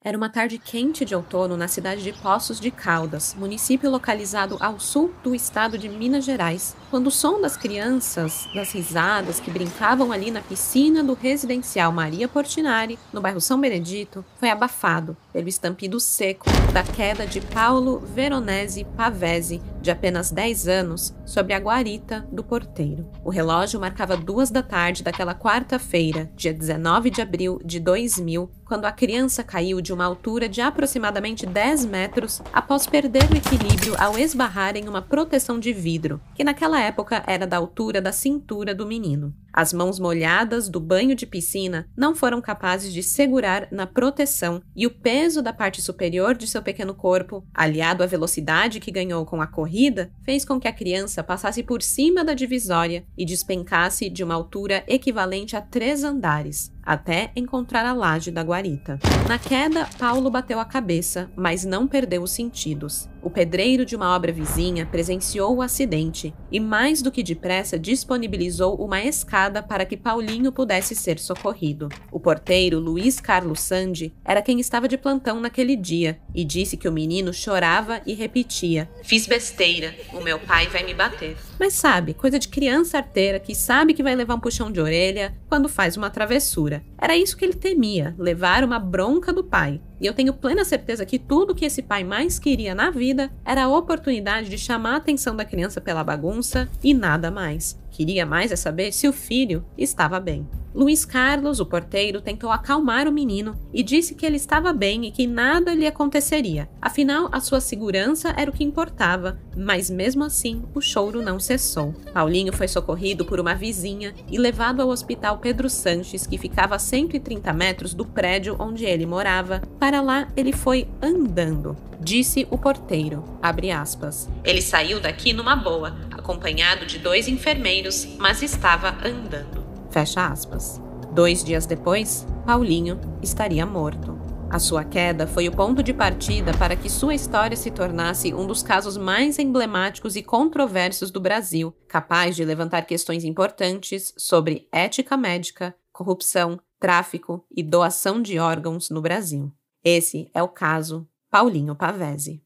Era uma tarde quente de outono na cidade de Poços de Caldas, município localizado ao sul do estado de Minas Gerais, quando o som das crianças, das risadas que brincavam ali na piscina do residencial Maria Portinari, no bairro São Benedito, foi abafado pelo estampido seco da queda de Paulo Veronese Pavese, de apenas 10 anos, sobre a guarita do porteiro. O relógio marcava 2 da tarde daquela quarta-feira, dia 19 de abril de 2000, quando a criança caiu de uma altura de aproximadamente 10 metros após perder o equilíbrio ao esbarrar em uma proteção de vidro, que naquela época era da altura da cintura do menino. As mãos molhadas do banho de piscina não foram capazes de segurar na proteção e o peso da parte superior de seu pequeno corpo, aliado à velocidade que ganhou com a corrida, fez com que a criança passasse por cima da divisória e despencasse de uma altura equivalente a 3 andares, até encontrar a laje da guarita. Na queda, Paulo bateu a cabeça, mas não perdeu os sentidos. O pedreiro de uma obra vizinha presenciou o acidente e, mais do que depressa, disponibilizou uma escada para que Paulinho pudesse ser socorrido. O porteiro, Luiz Carlos Sandi, era quem estava de plantão naquele dia e disse que o menino chorava e repetia: "Fiz besteira, o meu pai vai me bater." Mas sabe, coisa de criança arteira que sabe que vai levar um puxão de orelha quando faz uma travessura. Era isso que ele temia, levar uma bronca do pai. E eu tenho plena certeza que tudo que esse pai mais queria na vida era a oportunidade de chamar a atenção da criança pela bagunça e nada mais. Queria mais é saber se o filho estava bem. Luiz Carlos, o porteiro, tentou acalmar o menino e disse que ele estava bem e que nada lhe aconteceria. Afinal, a sua segurança era o que importava, mas mesmo assim, o choro não cessou. Paulinho foi socorrido por uma vizinha e levado ao hospital Pedro Sanches, que ficava a 130 metros do prédio onde ele morava. Para lá, ele foi andando. Disse o porteiro, abre aspas. Ele saiu daqui numa boa, acompanhado de 2 enfermeiros, mas estava andando. Fecha aspas. 2 dias depois, Paulinho estaria morto. A sua queda foi o ponto de partida para que sua história se tornasse um dos casos mais emblemáticos e controversos do Brasil, capaz de levantar questões importantes sobre ética médica, corrupção, tráfico e doação de órgãos no Brasil. Esse é o caso Paulinho Pavese.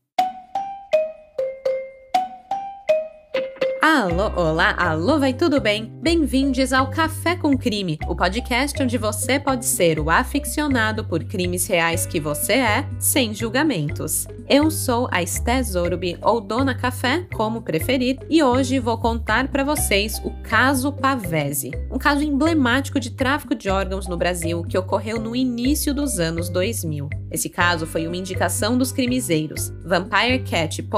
Alô, olá, alô, vai tudo bem? Bem-vindos ao Café com Crime, o podcast onde você pode ser o aficionado por crimes reais que você é, sem julgamentos. Eu sou a Esté Zorubi, ou Dona Café, como preferir, e hoje vou contar para vocês o caso Pavese, um caso emblemático de tráfico de órgãos no Brasil que ocorreu no início dos anos 2000. Esse caso foi uma indicação dos crimezeiros VampireCat,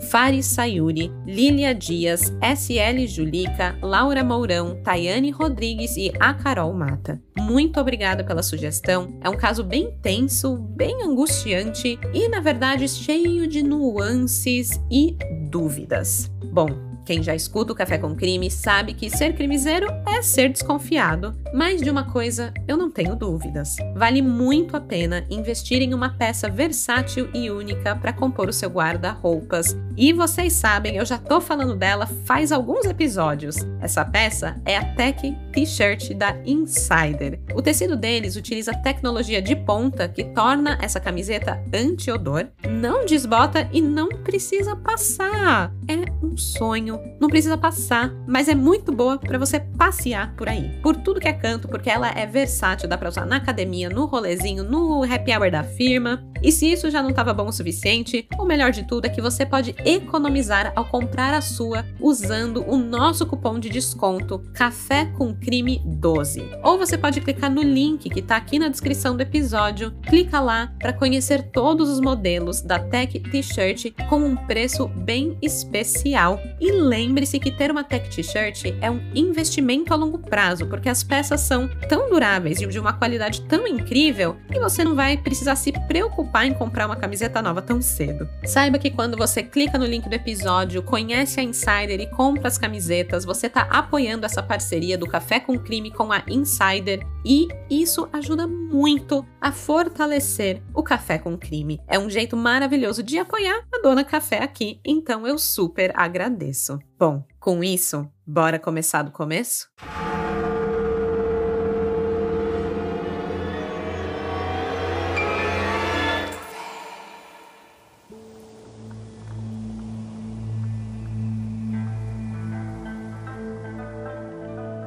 Faris Sayuri, Lília Dias, SL Julica, Laura Mourão, Tayane Rodrigues e a Carol Mata. Muito obrigada pela sugestão. É um caso bem tenso, bem angustiante e, na verdade, cheio de nuances e dúvidas. Bom, quem já escuta o Café com Crime sabe que ser crimezeiro é ser desconfiado, mas de uma coisa eu não tenho dúvidas. Vale muito a pena investir em uma peça versátil e única para compor o seu guarda-roupas. E vocês sabem, eu já tô falando dela faz alguns episódios. Essa peça é a Tech T-shirt da Insider. O tecido deles utiliza tecnologia de ponta que torna essa camiseta anti-odor, não desbota e não precisa passar. É um sonho, não precisa passar, mas é muito boa para você passear por aí. Por tudo que é canto, porque ela é versátil, dá para usar na academia, no rolezinho, no happy hour da firma. E se isso já não estava bom o suficiente, o melhor de tudo é que você pode economizar ao comprar a sua usando o nosso cupom de desconto Café com Crime 12. Ou você pode clicar no link que está aqui na descrição do episódio, clica lá para conhecer todos os modelos da Tech T-shirt com um preço bem especial. E lembre-se que ter uma Tech T-shirt é um investimento a longo prazo, porque as peças são tão duráveis e de uma qualidade tão incrível que você não vai precisar se preocupar em comprar uma camiseta nova tão cedo. Saiba que quando você clica no link do episódio, conhece a Insider e compra as camisetas, você está apoiando essa parceria do Café com Crime com a Insider e isso ajuda muito a fortalecer o Café com Crime. É um jeito maravilhoso de apoiar a Dona Café aqui, então eu super agradeço. Bom, com isso, bora começar do começo?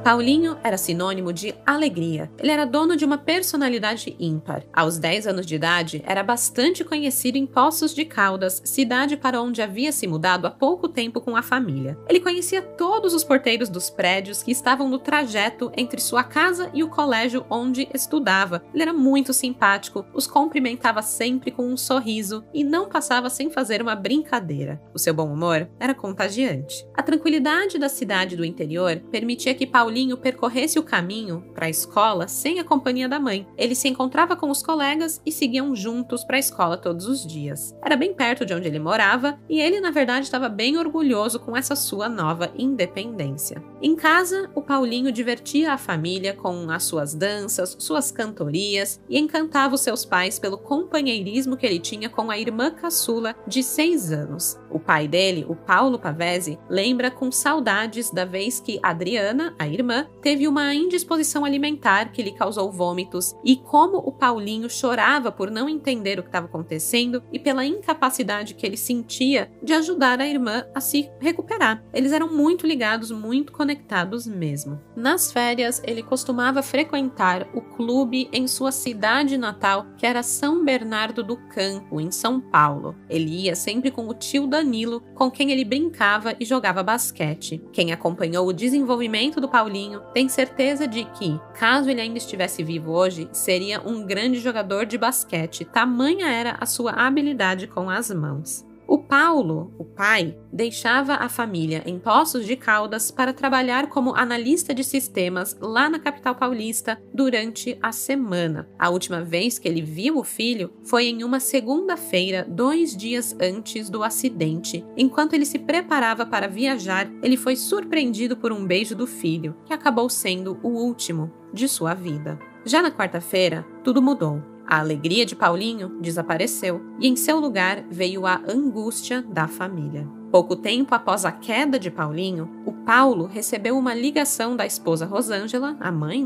Paulinho era sinônimo de alegria. Ele era dono de uma personalidade ímpar. Aos 10 anos de idade, era bastante conhecido em Poços de Caldas, cidade para onde havia se mudado há pouco tempo com a família. Ele conhecia todos os porteiros dos prédios que estavam no trajeto entre sua casa e o colégio onde estudava. Ele era muito simpático, os cumprimentava sempre com um sorriso e não passava sem fazer uma brincadeira. O seu bom humor era contagiante. A tranquilidade da cidade do interior permitia que Paulinho percorresse o caminho para a escola sem a companhia da mãe. Ele se encontrava com os colegas e seguiam juntos para a escola todos os dias. Era bem perto de onde ele morava e ele, na verdade, estava bem orgulhoso com essa sua nova independência. Em casa, o Paulinho divertia a família com as suas danças, suas cantorias e encantava os seus pais pelo companheirismo que ele tinha com a irmã caçula de 6 anos. O pai dele, o Paulo Pavese, lembra com saudades da vez que Adriana, a irmã, teve uma indisposição alimentar que lhe causou vômitos e como o Paulinho chorava por não entender o que estava acontecendo e pela incapacidade que ele sentia de ajudar a irmã a se recuperar. Eles eram muito ligados, muito conectados mesmo. Nas férias, ele costumava frequentar o clube em sua cidade natal, que era São Bernardo do Campo, em São Paulo. Ele ia sempre com o tio Danilo, com quem ele brincava e jogava basquete. Quem acompanhou o desenvolvimento do Paulinho tem certeza de que, caso ele ainda estivesse vivo hoje, seria um grande jogador de basquete, tamanha era a sua habilidade com as mãos. O Paulo, o pai, deixava a família em Poços de Caldas para trabalhar como analista de sistemas lá na capital paulista durante a semana. A última vez que ele viu o filho foi em uma segunda-feira, 2 dias antes do acidente. Enquanto ele se preparava para viajar, ele foi surpreendido por um beijo do filho, que acabou sendo o último de sua vida. Já na quarta-feira, tudo mudou. A alegria de Paulinho desapareceu e em seu lugar veio a angústia da família. Pouco tempo após a queda de Paulinho, o Paulo recebeu uma ligação da esposa Rosângela, a mãe,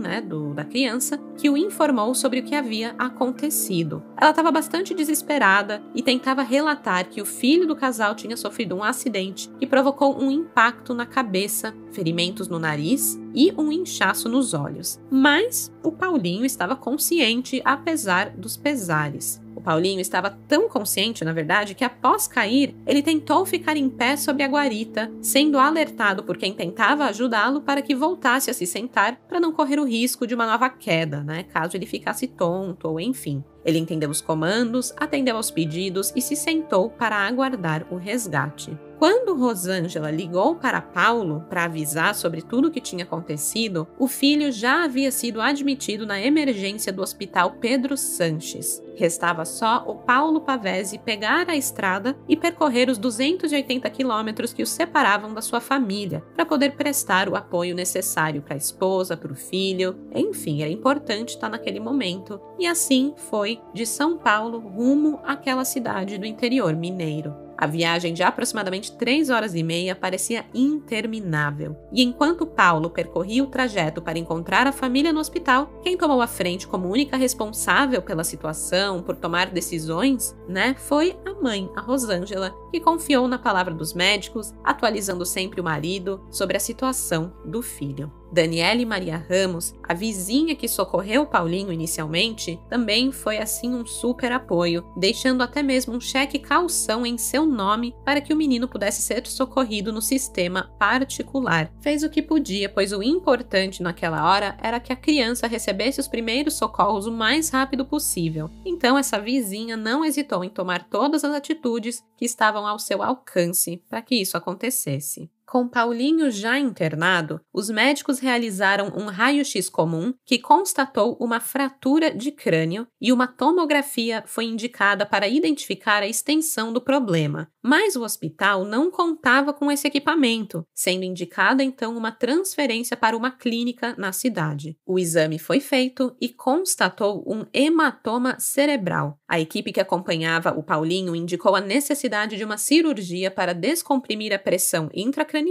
da criança, que o informou sobre o que havia acontecido. Ela estava bastante desesperada e tentava relatar que o filho do casal tinha sofrido um acidente que provocou um impacto na cabeça, ferimentos no nariz e um inchaço nos olhos. Mas o Paulinho estava consciente, apesar dos pesares. O Paulinho estava tão consciente, na verdade, que após cair, ele tentou ficar em pé sobre a guarita, sendo alertado por quem tentava ajudá-lo para que voltasse a se sentar para não correr o risco de uma nova queda, caso ele ficasse tonto ou enfim. Ele entendeu os comandos, atendeu aos pedidos e se sentou para aguardar o resgate. Quando Rosângela ligou para Paulo para avisar sobre tudo o que tinha acontecido, o filho já havia sido admitido na emergência do Hospital Pedro Sanches. Restava só o Paulo Pavese pegar a estrada e percorrer os 280 quilômetros que o separavam da sua família, para poder prestar o apoio necessário para a esposa, para o filho. Enfim, era importante estar naquele momento. E assim foi de São Paulo rumo àquela cidade do interior mineiro. A viagem de aproximadamente 3 horas e meia parecia interminável. E enquanto Paulo percorria o trajeto para encontrar a família no hospital, quem tomou a frente como única responsável pela situação, por tomar decisões, foi a mãe, a Rosângela, que confiou na palavra dos médicos, atualizando sempre o marido sobre a situação do filho. Daniele Maria Ramos, a vizinha que socorreu Paulinho inicialmente, também foi assim um super apoio, deixando até mesmo um cheque caução em seu nome para que o menino pudesse ser socorrido no sistema particular. Fez o que podia, pois o importante naquela hora era que a criança recebesse os primeiros socorros o mais rápido possível. Então essa vizinha não hesitou em tomar todas as atitudes que estavam ao seu alcance para que isso acontecesse. Com Paulinho já internado, os médicos realizaram um raio-x comum que constatou uma fratura de crânio e uma tomografia foi indicada para identificar a extensão do problema. Mas o hospital não contava com esse equipamento, sendo indicada então uma transferência para uma clínica na cidade. O exame foi feito e constatou um hematoma cerebral. A equipe que acompanhava o Paulinho indicou a necessidade de uma cirurgia para descomprimir a pressão intracraniana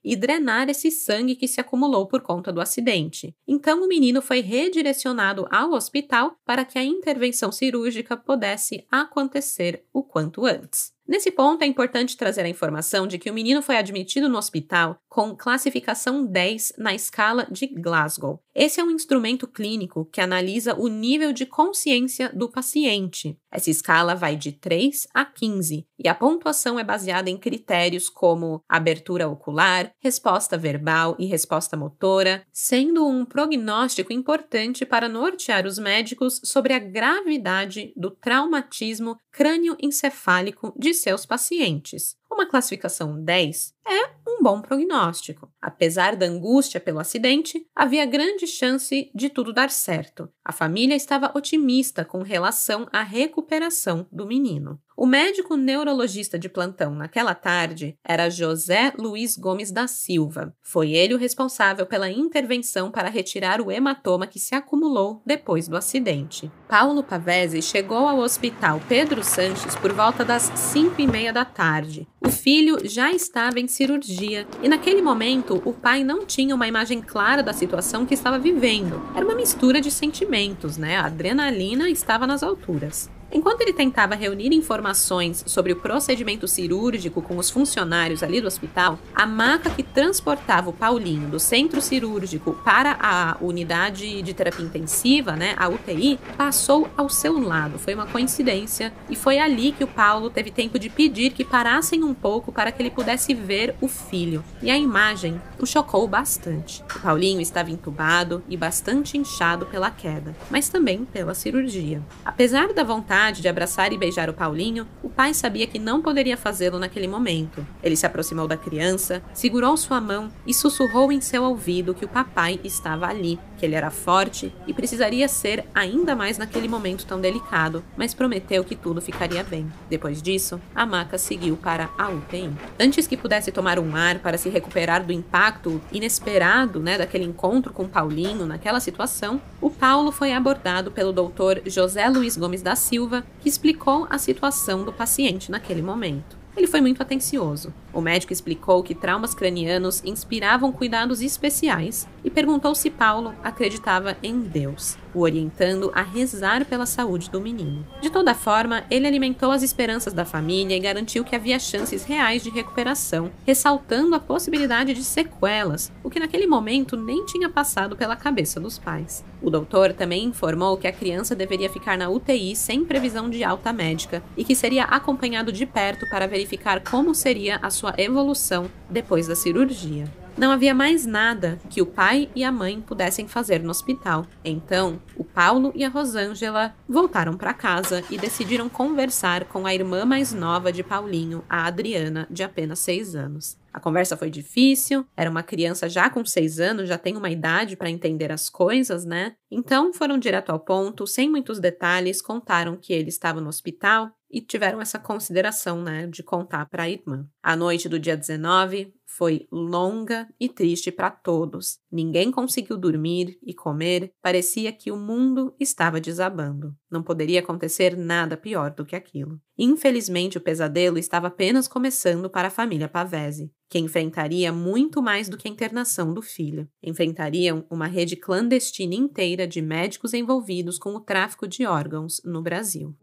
e drenar esse sangue que se acumulou por conta do acidente. Então o menino foi redirecionado ao hospital para que a intervenção cirúrgica pudesse acontecer o quanto antes. Nesse ponto, é importante trazer a informação de que o menino foi admitido no hospital com classificação 10 na escala de Glasgow. Esse é um instrumento clínico que analisa o nível de consciência do paciente. Essa escala vai de 3 a 15 e a pontuação é baseada em critérios como abertura ocular, resposta verbal e resposta motora, sendo um prognóstico importante para nortear os médicos sobre a gravidade do traumatismo crânioencefálico de seus pacientes. Uma classificação 10 é um bom prognóstico. Apesar da angústia pelo acidente, havia grande chance de tudo dar certo. A família estava otimista com relação à recuperação do menino. O médico neurologista de plantão naquela tarde era José Luiz Gomes da Silva. Foi ele o responsável pela intervenção para retirar o hematoma que se acumulou depois do acidente. Paulo Pavese chegou ao hospital Pedro Sanches por volta das 5h30 da tarde. O filho já estava em cirurgia e naquele momento o pai não tinha uma imagem clara da situação que estava vivendo. Era uma mistura de sentimentos, né? A adrenalina estava nas alturas. Enquanto ele tentava reunir informações sobre o procedimento cirúrgico com os funcionários ali do hospital, a maca que transportava o Paulinho do centro cirúrgico para a unidade de terapia intensiva, né, a UTI, passou ao seu lado. Foi uma coincidência e foi ali que o Paulo teve tempo de pedir que parassem um pouco para que ele pudesse ver o filho. E a imagem o chocou bastante. O Paulinho estava entubado e bastante inchado pela queda, mas também pela cirurgia. Apesar da vontade de abraçar e beijar o Paulinho, o pai sabia que não poderia fazê-lo naquele momento. Ele se aproximou da criança, segurou sua mão e sussurrou em seu ouvido que o papai estava ali, que ele era forte e precisaria ser ainda mais naquele momento tão delicado, mas prometeu que tudo ficaria bem. Depois disso, a maca seguiu para a UTI. Antes que pudesse tomar um ar para se recuperar do impacto inesperado, daquele encontro com Paulinho naquela situação, o Paulo foi abordado pelo Dr. José Luiz Gomes da Silva, que explicou a situação do paciente naquele momento. Ele foi muito atencioso. O médico explicou que traumas cranianos inspiravam cuidados especiais e perguntou se Paulo acreditava em Deus, o orientando a rezar pela saúde do menino. De toda forma, ele alimentou as esperanças da família e garantiu que havia chances reais de recuperação, ressaltando a possibilidade de sequelas, o que naquele momento nem tinha passado pela cabeça dos pais. O doutor também informou que a criança deveria ficar na UTI sem previsão de alta médica e que seria acompanhado de perto para verificar como seria a sua evolução depois da cirurgia. Não havia mais nada que o pai e a mãe pudessem fazer no hospital. Então, o Paulo e a Rosângela voltaram para casa e decidiram conversar com a irmã mais nova de Paulinho, a Adriana, de apenas 6 anos. A conversa foi difícil, era uma criança já com 6 anos, já tem uma idade para entender as coisas, né? Então foram direto ao ponto, sem muitos detalhes, contaram que ele estava no hospital e tiveram essa consideração, de contar para a irmã. A noite do dia 19 foi longa e triste para todos. Ninguém conseguiu dormir e comer, parecia que o mundo estava desabando. Não poderia acontecer nada pior do que aquilo. Infelizmente, o pesadelo estava apenas começando para a família Pavese, que enfrentaria muito mais do que a internação do filho. Enfrentariam uma rede clandestina inteira de médicos envolvidos com o tráfico de órgãos no Brasil.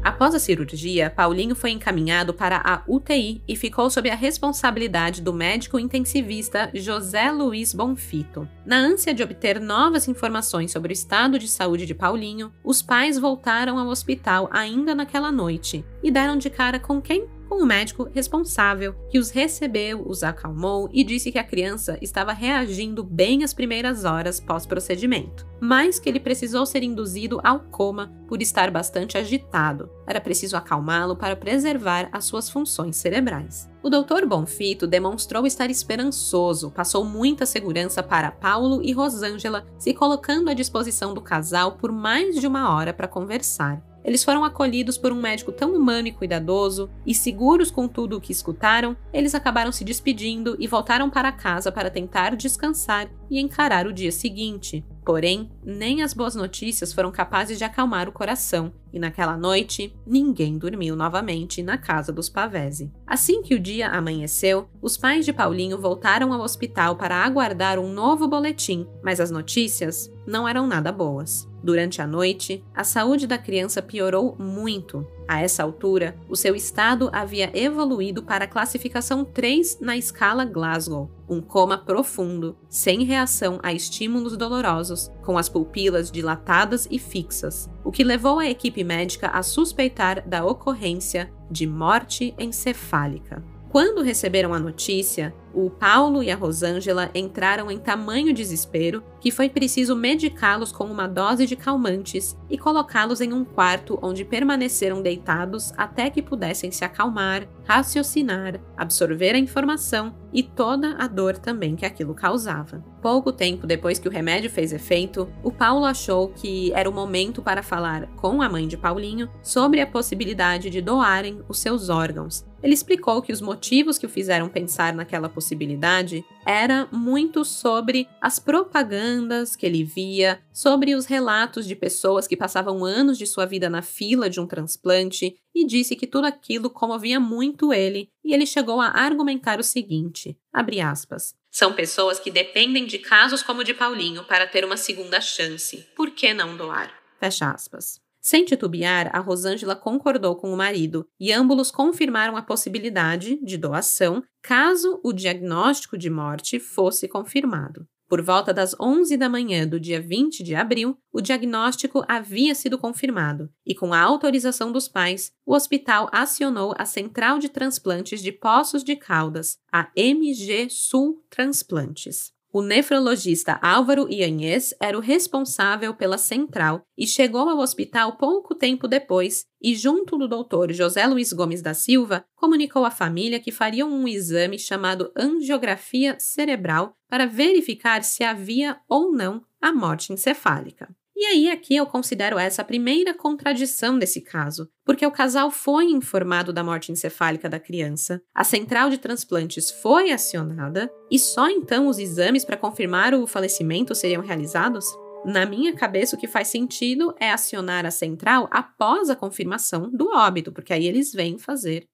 Após a cirurgia, Paulinho foi encaminhado para a UTI e ficou sob a responsabilidade do médico intensivista José Luiz Bonfito. Na ânsia de obter novas informações sobre o estado de saúde de Paulinho, os pais voltaram ao hospital ainda naquela noite e deram de cara com quem? Com o médico responsável, que os recebeu, os acalmou e disse que a criança estava reagindo bem às primeiras horas pós-procedimento, mas que ele precisou ser induzido ao coma por estar bastante agitado. Era preciso acalmá-lo para preservar as suas funções cerebrais. O Dr. Bonfito demonstrou estar esperançoso, passou muita segurança para Paulo e Rosângela, se colocando à disposição do casal por mais de 1 hora para conversar. Eles foram acolhidos por um médico tão humano e cuidadoso, e seguros com tudo o que escutaram, eles acabaram se despedindo e voltaram para casa para tentar descansar e encarar o dia seguinte. Porém, nem as boas notícias foram capazes de acalmar o coração, e naquela noite, ninguém dormiu novamente na casa dos Pavese. Assim que o dia amanheceu, os pais de Paulinho voltaram ao hospital para aguardar um novo boletim, mas as notícias não eram nada boas. Durante a noite, a saúde da criança piorou muito. A essa altura, o seu estado havia evoluído para a classificação 3 na escala Glasgow, um coma profundo, sem reação a estímulos dolorosos, com as pupilas dilatadas e fixas, o que levou a equipe médica a suspeitar da ocorrência de morte encefálica. Quando receberam a notícia, o Paulo e a Rosângela entraram em tamanho desespero que foi preciso medicá-los com uma dose de calmantes e colocá-los em um quarto onde permaneceram deitados até que pudessem se acalmar, raciocinar, absorver a informação e toda a dor também que aquilo causava. Pouco tempo depois que o remédio fez efeito, o Paulo achou que era o momento para falar com a mãe de Paulinho sobre a possibilidade de doarem os seus órgãos. Ele explicou que os motivos que o fizeram pensar naquela possibilidade era muito sobre as propagandas que ele via, sobre os relatos de pessoas que passavam anos de sua vida na fila de um transplante, e disse que tudo aquilo comovia muito ele, e ele chegou a argumentar o seguinte, abre aspas, são pessoas que dependem de casos como o de Paulinho para ter uma segunda chance. Por que não doar? Fecha aspas. Sem titubear, a Rosângela concordou com o marido e ambos confirmaram a possibilidade de doação caso o diagnóstico de morte fosse confirmado. Por volta das 11 da manhã do dia 20 de abril, o diagnóstico havia sido confirmado e, com a autorização dos pais, o hospital acionou a Central de Transplantes de Poços de Caldas, a MG Sul Transplantes. O nefrologista Álvaro Ianhes era o responsável pela central e chegou ao hospital pouco tempo depois e, junto do Dr. José Luiz Gomes da Silva, comunicou à família que fariam um exame chamado angiografia cerebral para verificar se havia ou não a morte encefálica. E aí aqui eu considero essa a primeira contradição desse caso, porque o casal foi informado da morte encefálica da criança, a central de transplantes foi acionada e só então os exames para confirmar o falecimento seriam realizados? Na minha cabeça o que faz sentido é acionar a central após a confirmação do óbito, porque aí eles vêm fazer,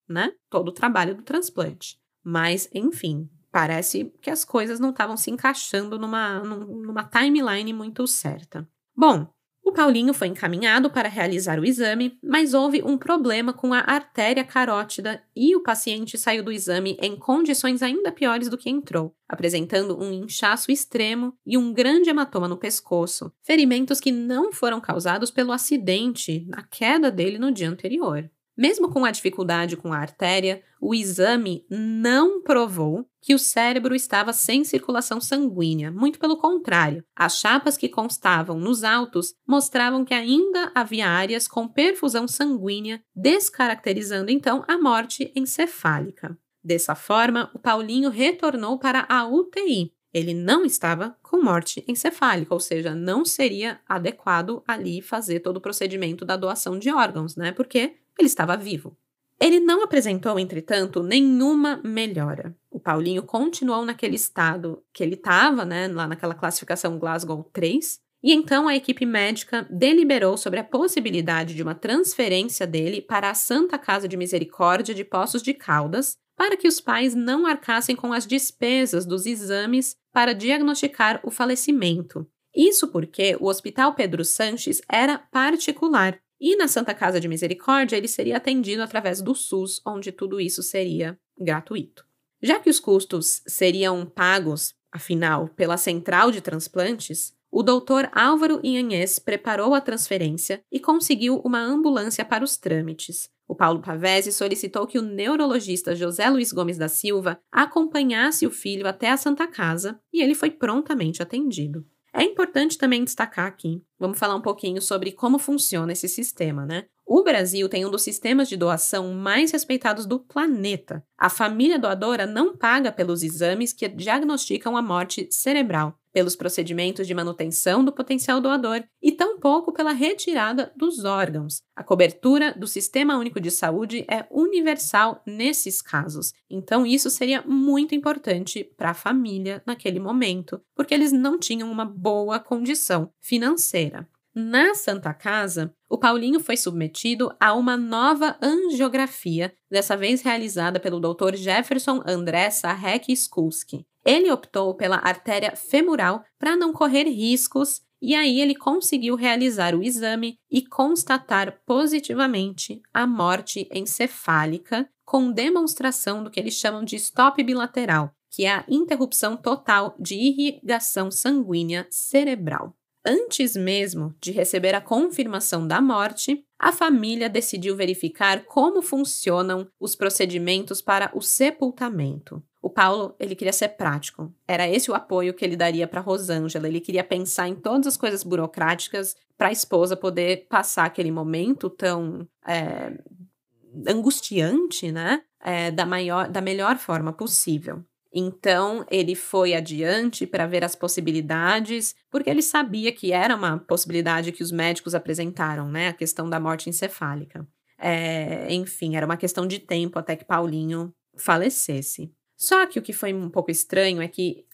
todo o trabalho do transplante. Mas, enfim, parece que as coisas não estavam se encaixando numa timeline muito certa. Bom, o Paulinho foi encaminhado para realizar o exame, mas houve um problema com a artéria carótida e o paciente saiu do exame em condições ainda piores do que entrou, apresentando um inchaço extremo e um grande hematoma no pescoço, ferimentos que não foram causados pelo acidente, na queda dele no dia anterior. Mesmo com a dificuldade com a artéria, o exame não provou que o cérebro estava sem circulação sanguínea, muito pelo contrário. As chapas que constavam nos autos mostravam que ainda havia áreas com perfusão sanguínea, descaracterizando então a morte encefálica. Dessa forma, o Paulinho retornou para a UTI. Ele não estava com morte encefálica, ou seja, não seria adequado ali fazer todo o procedimento da doação de órgãos, porque ele estava vivo. Ele não apresentou, entretanto, nenhuma melhora. O Paulinho continuou naquele estado que ele estava, lá naquela classificação Glasgow 3, e então a equipe médica deliberou sobre a possibilidade de uma transferência dele para a Santa Casa de Misericórdia de Poços de Caldas, para que os pais não arcassem com as despesas dos exames para diagnosticar o falecimento. Isso porque o Hospital Pedro Sanches era particular, e na Santa Casa de Misericórdia ele seria atendido através do SUS, onde tudo isso seria gratuito. Já que os custos seriam pagos, afinal, pela Central de Transplantes, o Dr. Álvaro Ianhes preparou a transferência e conseguiu uma ambulância para os trâmites. O Paulo Pavese solicitou que o neurologista José Luiz Gomes da Silva acompanhasse o filho até a Santa Casa e ele foi prontamente atendido. É importante também destacar aqui, vamos falar um pouquinho sobre como funciona esse sistema, O Brasil tem um dos sistemas de doação mais respeitados do planeta. A família doadora não paga pelos exames que diagnosticam a morte cerebral. pelos procedimentos de manutenção do potencial doador e tampouco pela retirada dos órgãos. A cobertura do Sistema Único de Saúde é universal nesses casos, então isso seria muito importante para a família naquele momento, porque eles não tinham uma boa condição financeira. Na Santa Casa, o Paulinho foi submetido a uma nova angiografia, dessa vez realizada pelo Dr. Jefferson André Sarrec Skulski. Ele optou pela artéria femoral para não correr riscos e aí ele conseguiu realizar o exame e constatar positivamente a morte encefálica com demonstração do que eles chamam de stop bilateral, que é a interrupção total de irrigação sanguínea cerebral. Antes mesmo de receber a confirmação da morte, a família decidiu verificar como funcionam os procedimentos para o sepultamento. O Paulo, ele queria ser prático. Era esse o apoio que ele daria para Rosângela. Ele queria pensar em todas as coisas burocráticas para a esposa poder passar aquele momento tão angustiante, né? Da melhor forma possível. Então, ele foi adiante para ver as possibilidades, porque ele sabia que era uma possibilidade que os médicos apresentaram, né? A questão da morte encefálica. Enfim, era uma questão de tempo até que Paulinho falecesse. Só que o que foi um pouco estranho é que,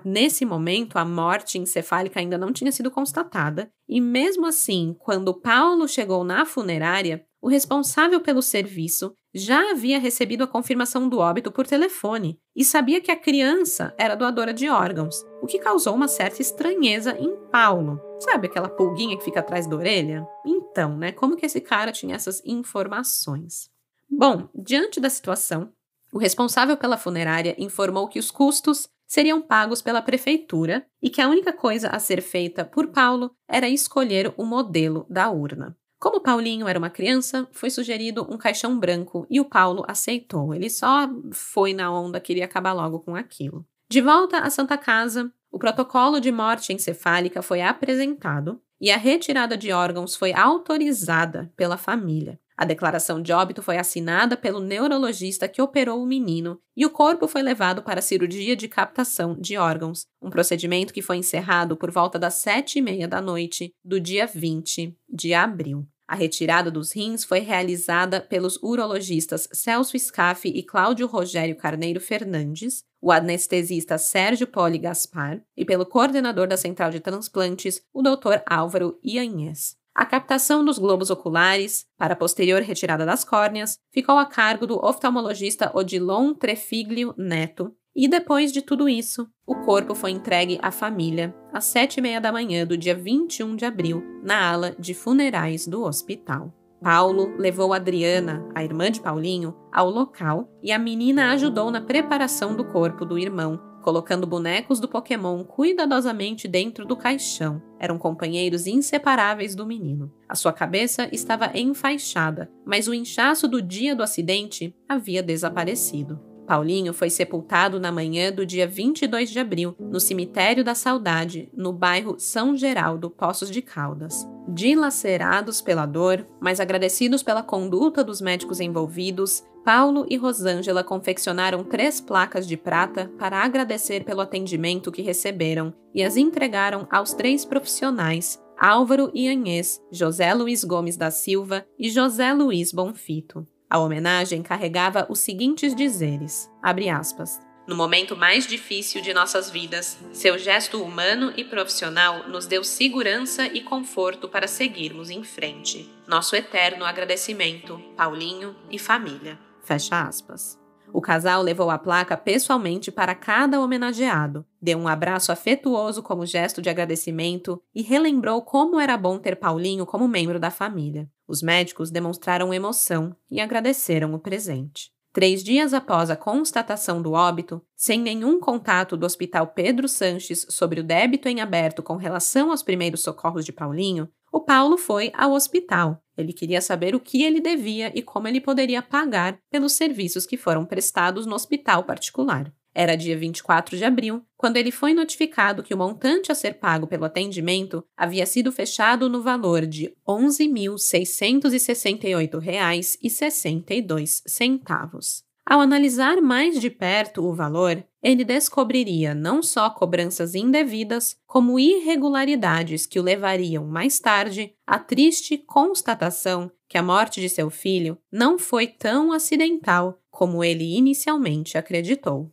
nesse momento, a morte encefálica ainda não tinha sido constatada, e mesmo assim, quando Paulo chegou na funerária, o responsável pelo serviço já havia recebido a confirmação do óbito por telefone e sabia que a criança era doadora de órgãos, o que causou uma certa estranheza em Paulo. Sabe aquela pulguinha que fica atrás da orelha? Então, né, como que esse cara tinha essas informações? Bom, diante da situação, o responsável pela funerária informou que os custos seriam pagos pela prefeitura e que a única coisa a ser feita por Paulo era escolher o modelo da urna. Como Paulinho era uma criança, foi sugerido um caixão branco e o Paulo aceitou. Ele só foi na onda, queria acabar logo com aquilo. De volta à Santa Casa, o protocolo de morte encefálica foi apresentado e a retirada de órgãos foi autorizada pela família. A declaração de óbito foi assinada pelo neurologista que operou o menino e o corpo foi levado para a cirurgia de captação de órgãos, um procedimento que foi encerrado por volta das 7h30 da noite do dia 20 de abril. A retirada dos rins foi realizada pelos urologistas Celso Scaffi e Cláudio Rogério Carneiro Fernandes, o anestesista Sérgio Poli Gaspar e pelo coordenador da Central de Transplantes, o Dr. Álvaro Ianhes. A captação dos globos oculares, para a posterior retirada das córneas, ficou a cargo do oftalmologista Odilon Trefiglio Neto, e depois de tudo isso, o corpo foi entregue à família às 7h30 da manhã do dia 21 de abril, na ala de funerais do hospital. Paulo levou Adriana, a irmã de Paulinho, ao local e a menina ajudou na preparação do corpo do irmão, colocando bonecos do Pokémon cuidadosamente dentro do caixão. Eram companheiros inseparáveis do menino. A sua cabeça estava enfaixada, mas o inchaço do dia do acidente havia desaparecido. Paulinho foi sepultado na manhã do dia 22 de abril, no Cemitério da Saudade, no bairro São Geraldo, Poços de Caldas. Dilacerados pela dor, mas agradecidos pela conduta dos médicos envolvidos, Paulo e Rosângela confeccionaram 3 placas de prata para agradecer pelo atendimento que receberam e as entregaram aos 3 profissionais, Álvaro Ianhes, José Luiz Gomes da Silva e José Luiz Bonfito. A homenagem carregava os seguintes dizeres, abre aspas, no momento mais difícil de nossas vidas, seu gesto humano e profissional nos deu segurança e conforto para seguirmos em frente. Nosso eterno agradecimento, Paulinho e família. Fecha aspas. O casal levou a placa pessoalmente para cada homenageado, deu um abraço afetuoso como gesto de agradecimento e relembrou como era bom ter Paulinho como membro da família. Os médicos demonstraram emoção e agradeceram o presente. 3 dias após a constatação do óbito, sem nenhum contato do Hospital Pedro Sanches sobre o débito em aberto com relação aos primeiros socorros de Paulinho, o Paulo foi ao hospital. Ele queria saber o que ele devia e como ele poderia pagar pelos serviços que foram prestados no hospital particular. Era dia 24 de abril, quando ele foi notificado que o montante a ser pago pelo atendimento havia sido fechado no valor de R$ 11.668,62. Ao analisar mais de perto o valor, ele descobriria não só cobranças indevidas, como irregularidades que o levariam mais tarde à triste constatação que a morte de seu filho não foi tão acidental como ele inicialmente acreditou.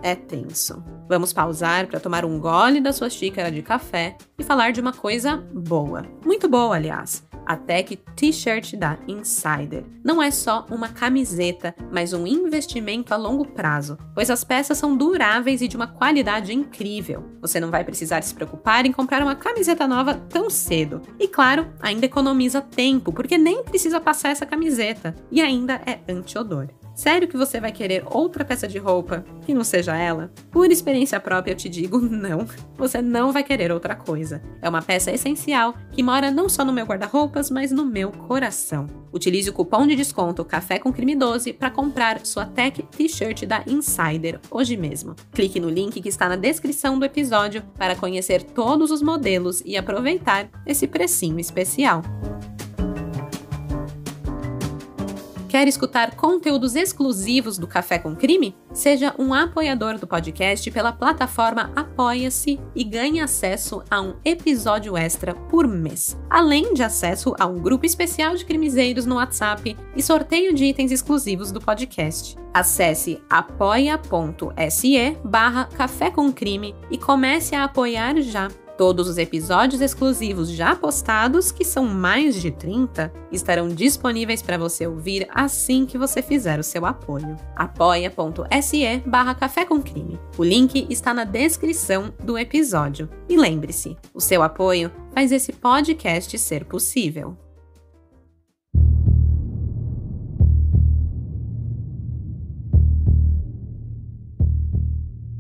É tenso. Vamos pausar para tomar um gole da sua xícara de café e falar de uma coisa boa. Muito boa, aliás. A Tech T-shirt da Insider. Não é só uma camiseta, mas um investimento a longo prazo, pois as peças são duráveis e de uma qualidade incrível. Você não vai precisar se preocupar em comprar uma camiseta nova tão cedo. E claro, ainda economiza tempo, porque nem precisa passar essa camiseta. E ainda é anti-odor. Sério que você vai querer outra peça de roupa que não seja ela? Por experiência própria eu te digo, não. Você não vai querer outra coisa. É uma peça essencial que mora não só no meu guarda-roupas, mas no meu coração. Utilize o cupom de desconto Café com Crime 12 para comprar sua Tech T-shirt da Insider hoje mesmo. Clique no link que está na descrição do episódio para conhecer todos os modelos e aproveitar esse precinho especial. Quer escutar conteúdos exclusivos do Café com Crime? Seja um apoiador do podcast pela plataforma Apoia-se e ganhe acesso a um episódio extra por mês, além de acesso a um grupo especial de crimezeiros no WhatsApp e sorteio de itens exclusivos do podcast. Acesse apoia.se/Café com Crime e comece a apoiar já. Todos os episódios exclusivos já postados, que são mais de 30, estarão disponíveis para você ouvir assim que você fizer o seu apoio. apoia.se/Café com Crime. O link está na descrição do episódio. E lembre-se, o seu apoio faz esse podcast ser possível.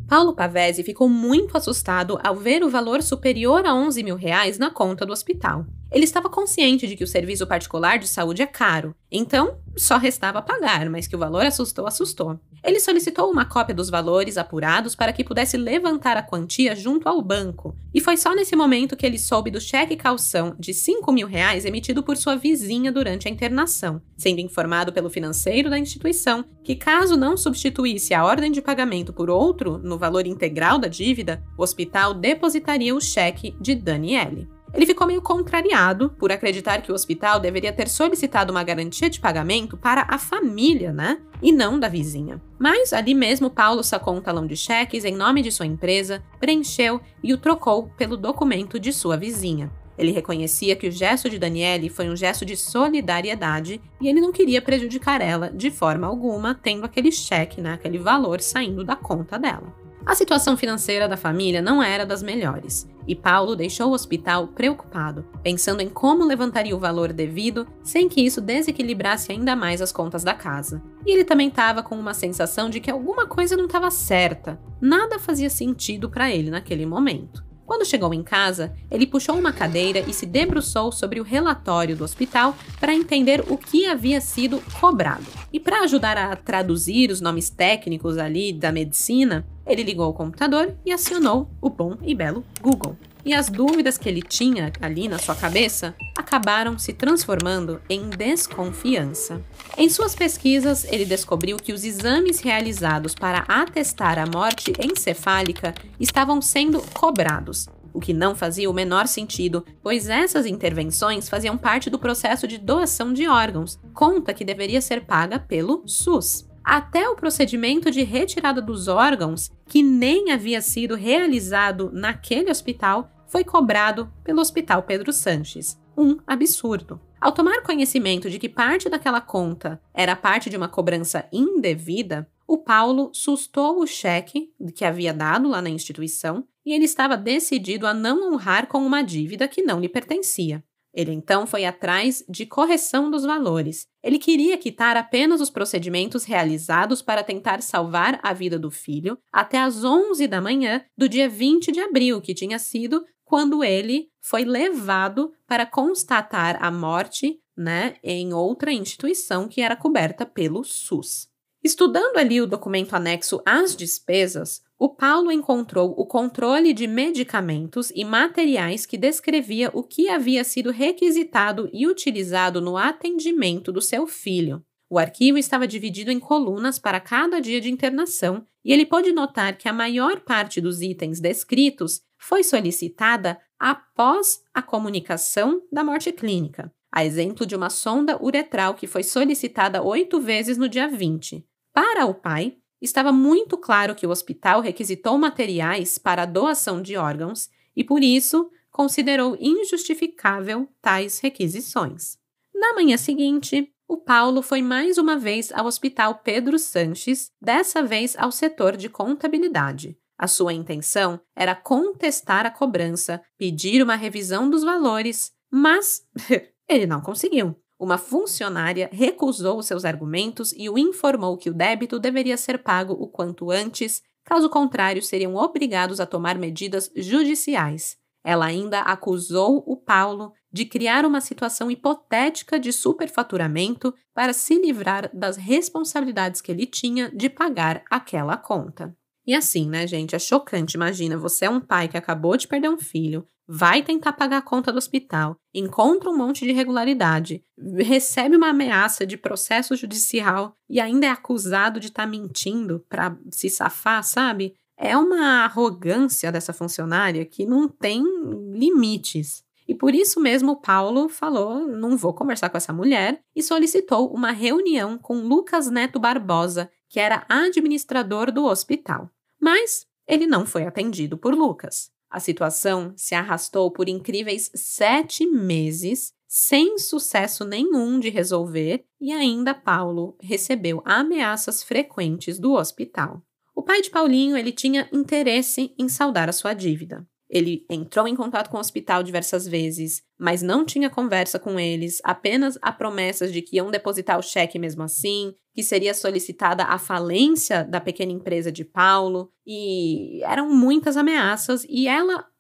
Paulo Pavese ficou muito assustado ao ver o valor superior a R$11 mil na conta do hospital. Ele estava consciente de que o serviço particular de saúde é caro, então só restava pagar, mas que o valor assustou. Ele solicitou uma cópia dos valores apurados para que pudesse levantar a quantia junto ao banco, e foi só nesse momento que ele soube do cheque calção de R$5 mil emitido por sua vizinha durante a internação, sendo informado pelo financeiro da instituição que, caso não substituísse a ordem de pagamento por outro no valor integral da dívida, o hospital depositaria o cheque de Daniele. Ele ficou meio contrariado por acreditar que o hospital deveria ter solicitado uma garantia de pagamento para a família, e não da vizinha. Mas ali mesmo Paulo sacou um talão de cheques em nome de sua empresa, preencheu e o trocou pelo documento de sua vizinha. Ele reconhecia que o gesto de Daniele foi um gesto de solidariedade e ele não queria prejudicar ela de forma alguma, tendo aquele cheque, aquele valor saindo da conta dela. A situação financeira da família não era das melhores, e Paulo deixou o hospital preocupado, pensando em como levantaria o valor devido sem que isso desequilibrasse ainda mais as contas da casa. E ele também estava com uma sensação de que alguma coisa não estava certa, nada fazia sentido para ele naquele momento. Quando chegou em casa, ele puxou uma cadeira e se debruçou sobre o relatório do hospital para entender o que havia sido cobrado. E para ajudar a traduzir os nomes técnicos ali da medicina, ele ligou o computador e acionou o bom e belo Google. E as dúvidas que ele tinha ali na sua cabeça acabaram se transformando em desconfiança. Em suas pesquisas, ele descobriu que os exames realizados para atestar a morte encefálica estavam sendo cobrados, o que não fazia o menor sentido, pois essas intervenções faziam parte do processo de doação de órgãos, conta que deveria ser paga pelo SUS. Até o procedimento de retirada dos órgãos, que nem havia sido realizado naquele hospital, foi cobrado pelo Hospital Pedro Sanches. Um absurdo. Ao tomar conhecimento de que parte daquela conta era parte de uma cobrança indevida, o Paulo sustou o cheque que havia dado lá na instituição e ele estava decidido a não honrar com uma dívida que não lhe pertencia. Ele então foi atrás de correção dos valores. Ele queria quitar apenas os procedimentos realizados para tentar salvar a vida do filho até às 11 da manhã do dia 20 de abril, que tinha sido quando ele foi levado para constatar a morte, em outra instituição que era coberta pelo SUS. Estudando ali o documento anexo às despesas, o Paulo encontrou o controle de medicamentos e materiais que descrevia o que havia sido requisitado e utilizado no atendimento do seu filho. O arquivo estava dividido em colunas para cada dia de internação e ele pôde notar que a maior parte dos itens descritos foi solicitada após a comunicação da morte clínica, a exemplo de uma sonda uretral que foi solicitada 8 vezes no dia 20. Para o pai, estava muito claro que o hospital requisitou materiais para a doação de órgãos e, por isso, considerou injustificável tais requisições. Na manhã seguinte, o Paulo foi mais uma vez ao Hospital Pedro Sanches, dessa vez ao setor de contabilidade. A sua intenção era contestar a cobrança, pedir uma revisão dos valores, mas ele não conseguiu. Uma funcionária recusou os seus argumentos e o informou que o débito deveria ser pago o quanto antes, caso contrário seriam obrigados a tomar medidas judiciais. Ela ainda acusou o Paulo de criar uma situação hipotética de superfaturamento para se livrar das responsabilidades que ele tinha de pagar aquela conta. E assim, né, gente, é chocante. Imagina, você é um pai que acabou de perder um filho, vai tentar pagar a conta do hospital, encontra um monte de irregularidade, recebe uma ameaça de processo judicial e ainda é acusado de estar mentindo para se safar, sabe? É uma arrogância dessa funcionária que não tem limites. E por isso mesmo o Paulo falou, não vou conversar com essa mulher, e solicitou uma reunião com Lucas Neto Barbosa, que era administrador do hospital. Mas ele não foi atendido por Lucas. A situação se arrastou por incríveis 7 meses, sem sucesso nenhum de resolver, e ainda Paulo recebeu ameaças frequentes do hospital. O pai de Paulinho, ele tinha interesse em saldar a sua dívida. Ele entrou em contato com o hospital diversas vezes, mas não tinha conversa com eles, apenas a promessas de que iam depositar o cheque mesmo assim, que seria solicitada a falência da pequena empresa de Paulo, e eram muitas ameaças, e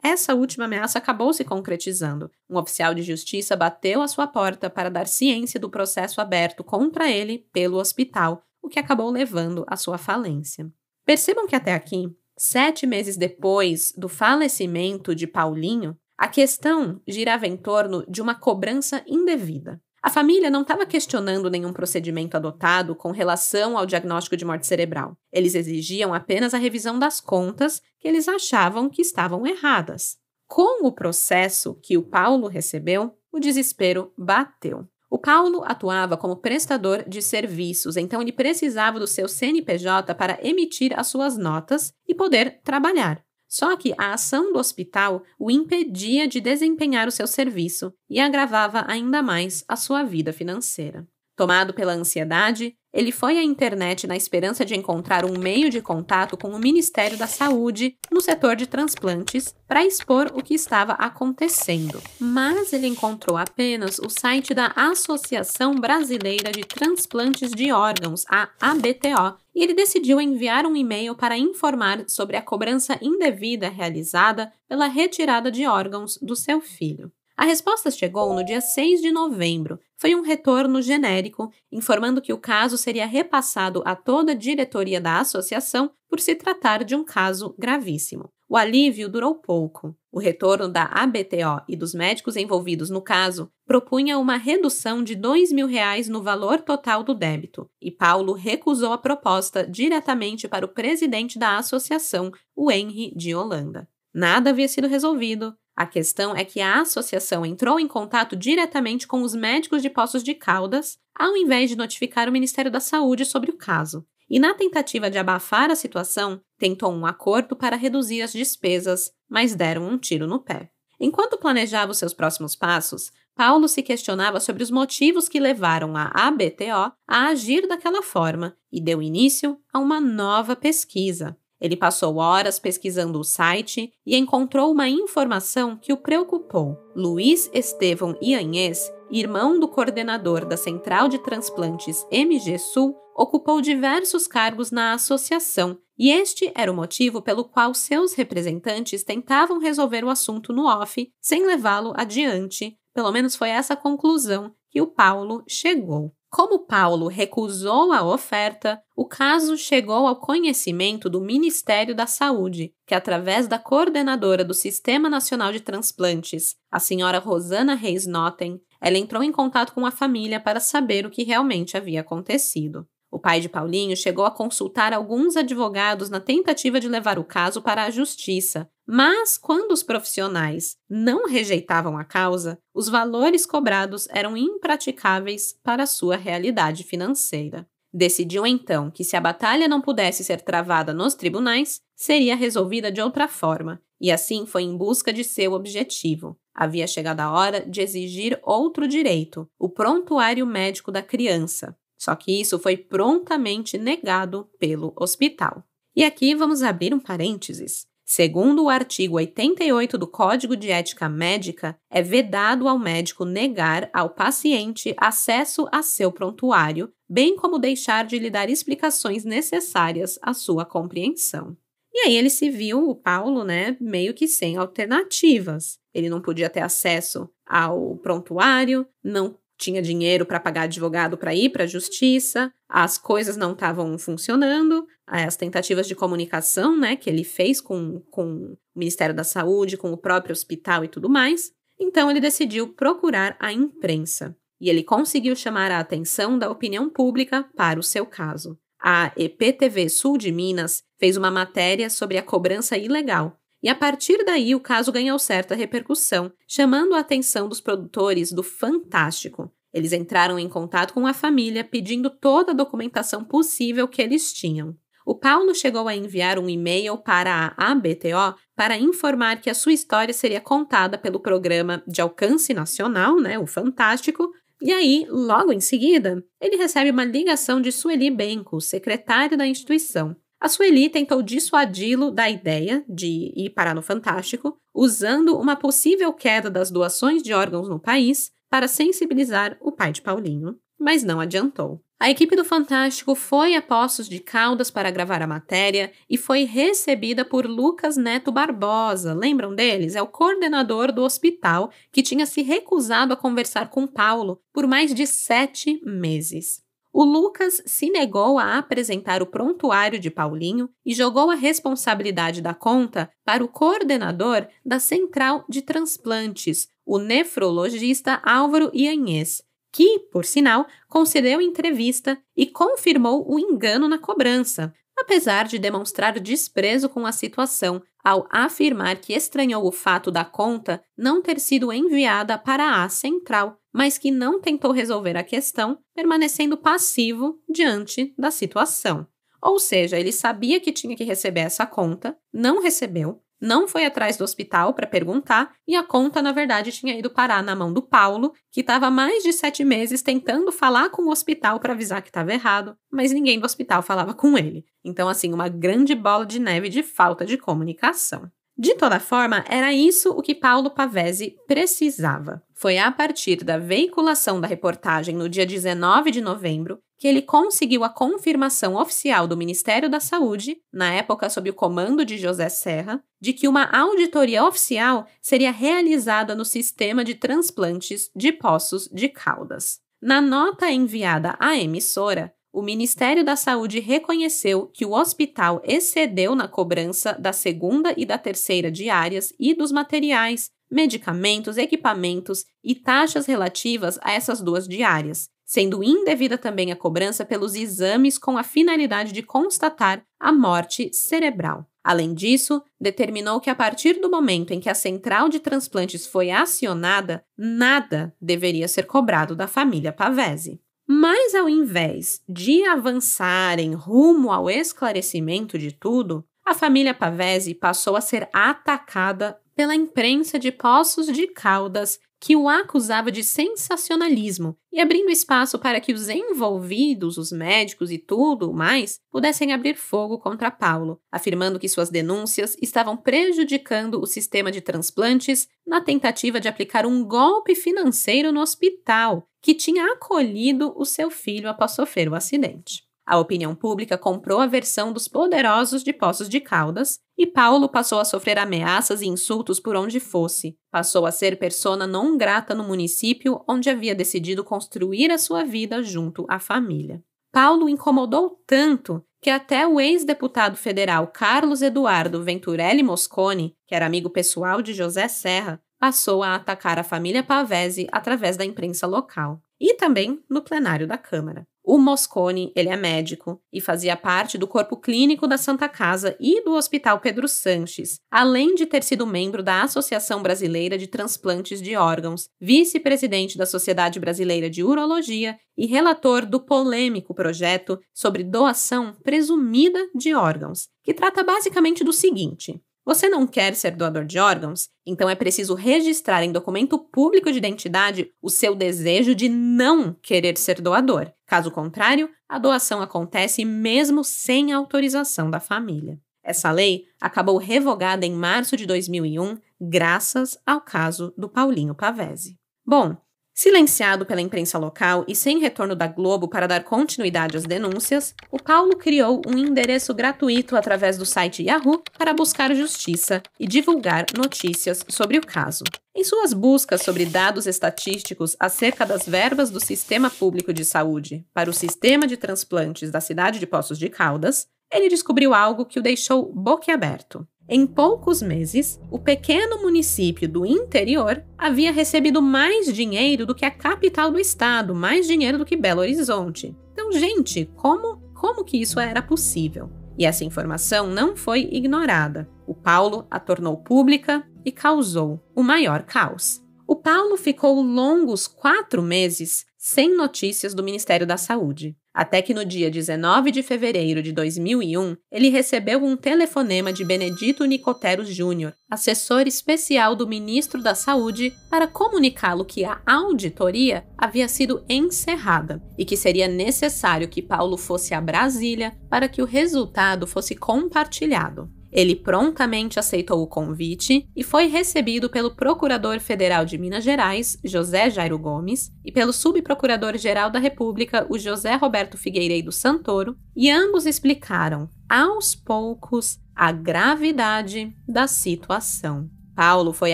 essa última ameaça acabou se concretizando. Um oficial de justiça bateu à sua porta para dar ciência do processo aberto contra ele pelo hospital, o que acabou levando à sua falência. Percebam que até aqui, 7 meses depois do falecimento de Paulinho, a questão girava em torno de uma cobrança indevida. A família não estava questionando nenhum procedimento adotado com relação ao diagnóstico de morte cerebral. Eles exigiam apenas a revisão das contas que eles achavam que estavam erradas. Com o processo que o Paulo recebeu, o desespero bateu. O Paulo atuava como prestador de serviços, então ele precisava do seu CNPJ para emitir as suas notas e poder trabalhar. Só que a ação do hospital o impedia de desempenhar o seu serviço e agravava ainda mais a sua vida financeira. Tomado pela ansiedade, ele foi à internet na esperança de encontrar um meio de contato com o Ministério da Saúde no setor de transplantes para expor o que estava acontecendo. Mas ele encontrou apenas o site da Associação Brasileira de Transplantes de Órgãos, a ABTO, e ele decidiu enviar um e-mail para informar sobre a cobrança indevida realizada pela retirada de órgãos do seu filho. A resposta chegou no dia 6 de novembro. Foi um retorno genérico, informando que o caso seria repassado a toda a diretoria da associação por se tratar de um caso gravíssimo. O alívio durou pouco. O retorno da ABTO e dos médicos envolvidos no caso propunha uma redução de R$2.000 no valor total do débito, e Paulo recusou a proposta diretamente para o presidente da associação, o Henry de Holanda. Nada havia sido resolvido. A questão é que a associação entrou em contato diretamente com os médicos de Poços de Caldas, ao invés de notificar o Ministério da Saúde sobre o caso. E na tentativa de abafar a situação, tentou um acordo para reduzir as despesas, mas deram um tiro no pé. Enquanto planejava os seus próximos passos, Paulo se questionava sobre os motivos que levaram a ABTO a agir daquela forma e deu início a uma nova pesquisa. Ele passou horas pesquisando o site e encontrou uma informação que o preocupou. Luiz Estevão Ianhes, irmão do coordenador da Central de Transplantes MG Sul, ocupou diversos cargos na associação, e este era o motivo pelo qual seus representantes tentavam resolver o assunto no off, sem levá-lo adiante. Pelo menos foi essa a conclusão que o Paulo chegou. Como Paulo recusou a oferta, o caso chegou ao conhecimento do Ministério da Saúde, que, através da coordenadora do Sistema Nacional de Transplantes, a senhora Rosana Reis Notten, ela entrou em contato com a família para saber o que realmente havia acontecido. O pai de Paulinho chegou a consultar alguns advogados na tentativa de levar o caso para a justiça, mas quando os profissionais não rejeitavam a causa, os valores cobrados eram impraticáveis para a sua realidade financeira. Decidiu então que, se a batalha não pudesse ser travada nos tribunais, seria resolvida de outra forma, e assim foi em busca de seu objetivo. Havia chegado a hora de exigir outro direito, o prontuário médico da criança. Só que isso foi prontamente negado pelo hospital. E aqui vamos abrir um parênteses. Segundo o artigo 88 do Código de Ética Médica, é vedado ao médico negar ao paciente acesso a seu prontuário, bem como deixar de lhe dar explicações necessárias à sua compreensão. E aí ele se viu, o Paulo, meio que sem alternativas. Ele não podia ter acesso ao prontuário, não tinha dinheiro para pagar advogado para ir para a justiça, as coisas não estavam funcionando, as tentativas de comunicação, que ele fez com o Ministério da Saúde, com o próprio hospital e tudo mais. Então ele decidiu procurar a imprensa e ele conseguiu chamar a atenção da opinião pública para o seu caso. A EPTV Sul de Minas fez uma matéria sobre a cobrança ilegal. E a partir daí o caso ganhou certa repercussão, chamando a atenção dos produtores do Fantástico. Eles entraram em contato com a família pedindo toda a documentação possível que eles tinham. O Paulo chegou a enviar um e-mail para a ABTO para informar que a sua história seria contada pelo programa de alcance nacional, o Fantástico, e aí, logo em seguida, ele recebe uma ligação de Sueli Benco, secretária da instituição. A Sueli tentou dissuadi-lo da ideia de ir parar no Fantástico, usando uma possível queda das doações de órgãos no país para sensibilizar o pai de Paulinho, mas não adiantou. A equipe do Fantástico foi a Poços de Caldas para gravar a matéria e foi recebida por Lucas Neto Barbosa. Lembram deles? É o coordenador do hospital que tinha se recusado a conversar com Paulo por mais de 7 meses. O Lucas se negou a apresentar o prontuário de Paulinho e jogou a responsabilidade da conta para o coordenador da Central de Transplantes, o nefrologista Álvaro Ianhes, que, por sinal, concedeu entrevista e confirmou o engano na cobrança, apesar de demonstrar desprezo com a situação ao afirmar que estranhou o fato da conta não ter sido enviada para a central, mas que não tentou resolver a questão, permanecendo passivo diante da situação. Ou seja, ele sabia que tinha que receber essa conta, não recebeu, não foi atrás do hospital para perguntar e a conta, na verdade, tinha ido parar na mão do Paulo, que estava há mais de 7 meses tentando falar com o hospital para avisar que estava errado, mas ninguém do hospital falava com ele. Então, assim, uma grande bola de neve de falta de comunicação. De toda forma, era isso o que Paulo Pavese precisava. Foi a partir da veiculação da reportagem no dia 19 de novembro que ele conseguiu a confirmação oficial do Ministério da Saúde, na época sob o comando de José Serra, de que uma auditoria oficial seria realizada no sistema de transplantes de Poços de Caldas. Na nota enviada à emissora, o Ministério da Saúde reconheceu que o hospital excedeu na cobrança da segunda e da terceira diárias e dos materiais, medicamentos, equipamentos e taxas relativas a essas duas diárias, sendo indevida também a cobrança pelos exames com a finalidade de constatar a morte cerebral. Além disso, determinou que a partir do momento em que a central de transplantes foi acionada, nada deveria ser cobrado da família Pavese. Mas ao invés de avançarem rumo ao esclarecimento de tudo, a família Pavese passou a ser atacada pela imprensa de Poços de Caldas, que o acusava de sensacionalismo e abrindo espaço para que os envolvidos, os médicos e tudo mais, pudessem abrir fogo contra Paulo, afirmando que suas denúncias estavam prejudicando o sistema de transplantes na tentativa de aplicar um golpe financeiro no hospital, que tinha acolhido o seu filho após sofrer o acidente. A opinião pública comprou a versão dos poderosos de Poços de Caldas e Paulo passou a sofrer ameaças e insultos por onde fosse. Passou a ser persona non grata no município onde havia decidido construir a sua vida junto à família. Paulo incomodou tanto que até o ex-deputado federal Carlos Eduardo Venturelli Mosconi, que era amigo pessoal de José Serra, passou a atacar a família Pavese através da imprensa local e também no plenário da Câmara. O Mosconi, ele é médico e fazia parte do corpo clínico da Santa Casa e do Hospital Pedro Sanches, além de ter sido membro da Associação Brasileira de Transplantes de Órgãos, vice-presidente da Sociedade Brasileira de Urologia e relator do polêmico projeto sobre doação presumida de órgãos, que trata basicamente do seguinte: você não quer ser doador de órgãos? Então é preciso registrar em documento público de identidade o seu desejo de não querer ser doador. Caso contrário, a doação acontece mesmo sem autorização da família. Essa lei acabou revogada em março de 2001, graças ao caso do Paulinho Pavese. Bom, silenciado pela imprensa local e sem retorno da Globo para dar continuidade às denúncias, o Paulo criou um endereço gratuito através do site Yahoo para buscar justiça e divulgar notícias sobre o caso. Em suas buscas sobre dados estatísticos acerca das verbas do Sistema Público de Saúde para o Sistema de Transplantes da cidade de Poços de Caldas, ele descobriu algo que o deixou boquiaberto. Em poucos meses, o pequeno município do interior havia recebido mais dinheiro do que a capital do estado, mais dinheiro do que Belo Horizonte. Então, gente, como que isso era possível? E essa informação não foi ignorada. O Paulo a tornou pública e causou o maior caos. O Paulo ficou longos 4 meses sem notícias do Ministério da Saúde. Até que no dia 19 de fevereiro de 2001, ele recebeu um telefonema de Benedito Nicotero Júnior, assessor especial do ministro da Saúde, para comunicá-lo que a auditoria havia sido encerrada e que seria necessário que Paulo fosse a Brasília para que o resultado fosse compartilhado. Ele prontamente aceitou o convite e foi recebido pelo Procurador Federal de Minas Gerais, José Jairo Gomes, e pelo Subprocurador-Geral da República, o José Roberto Figueiredo Santoro, e ambos explicaram, aos poucos, a gravidade da situação. Paulo foi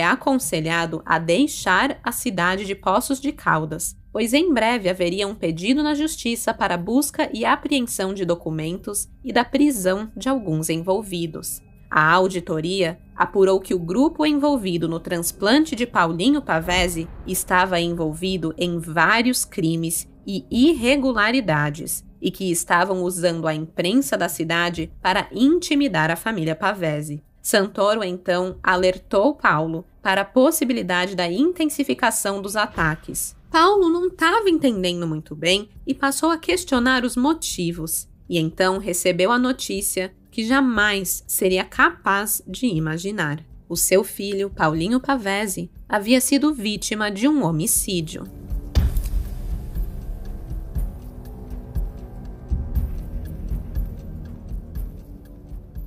aconselhado a deixar a cidade de Poços de Caldas, pois em breve haveria um pedido na Justiça para a busca e apreensão de documentos e da prisão de alguns envolvidos. A auditoria apurou que o grupo envolvido no transplante de Paulinho Pavese estava envolvido em vários crimes e irregularidades e que estavam usando a imprensa da cidade para intimidar a família Pavese. Santoro, então, alertou Paulo para a possibilidade da intensificação dos ataques. Paulo não estava entendendo muito bem e passou a questionar os motivos, e então recebeu a notícia que jamais seria capaz de imaginar. O seu filho, Paulinho Pavese, havia sido vítima de um homicídio.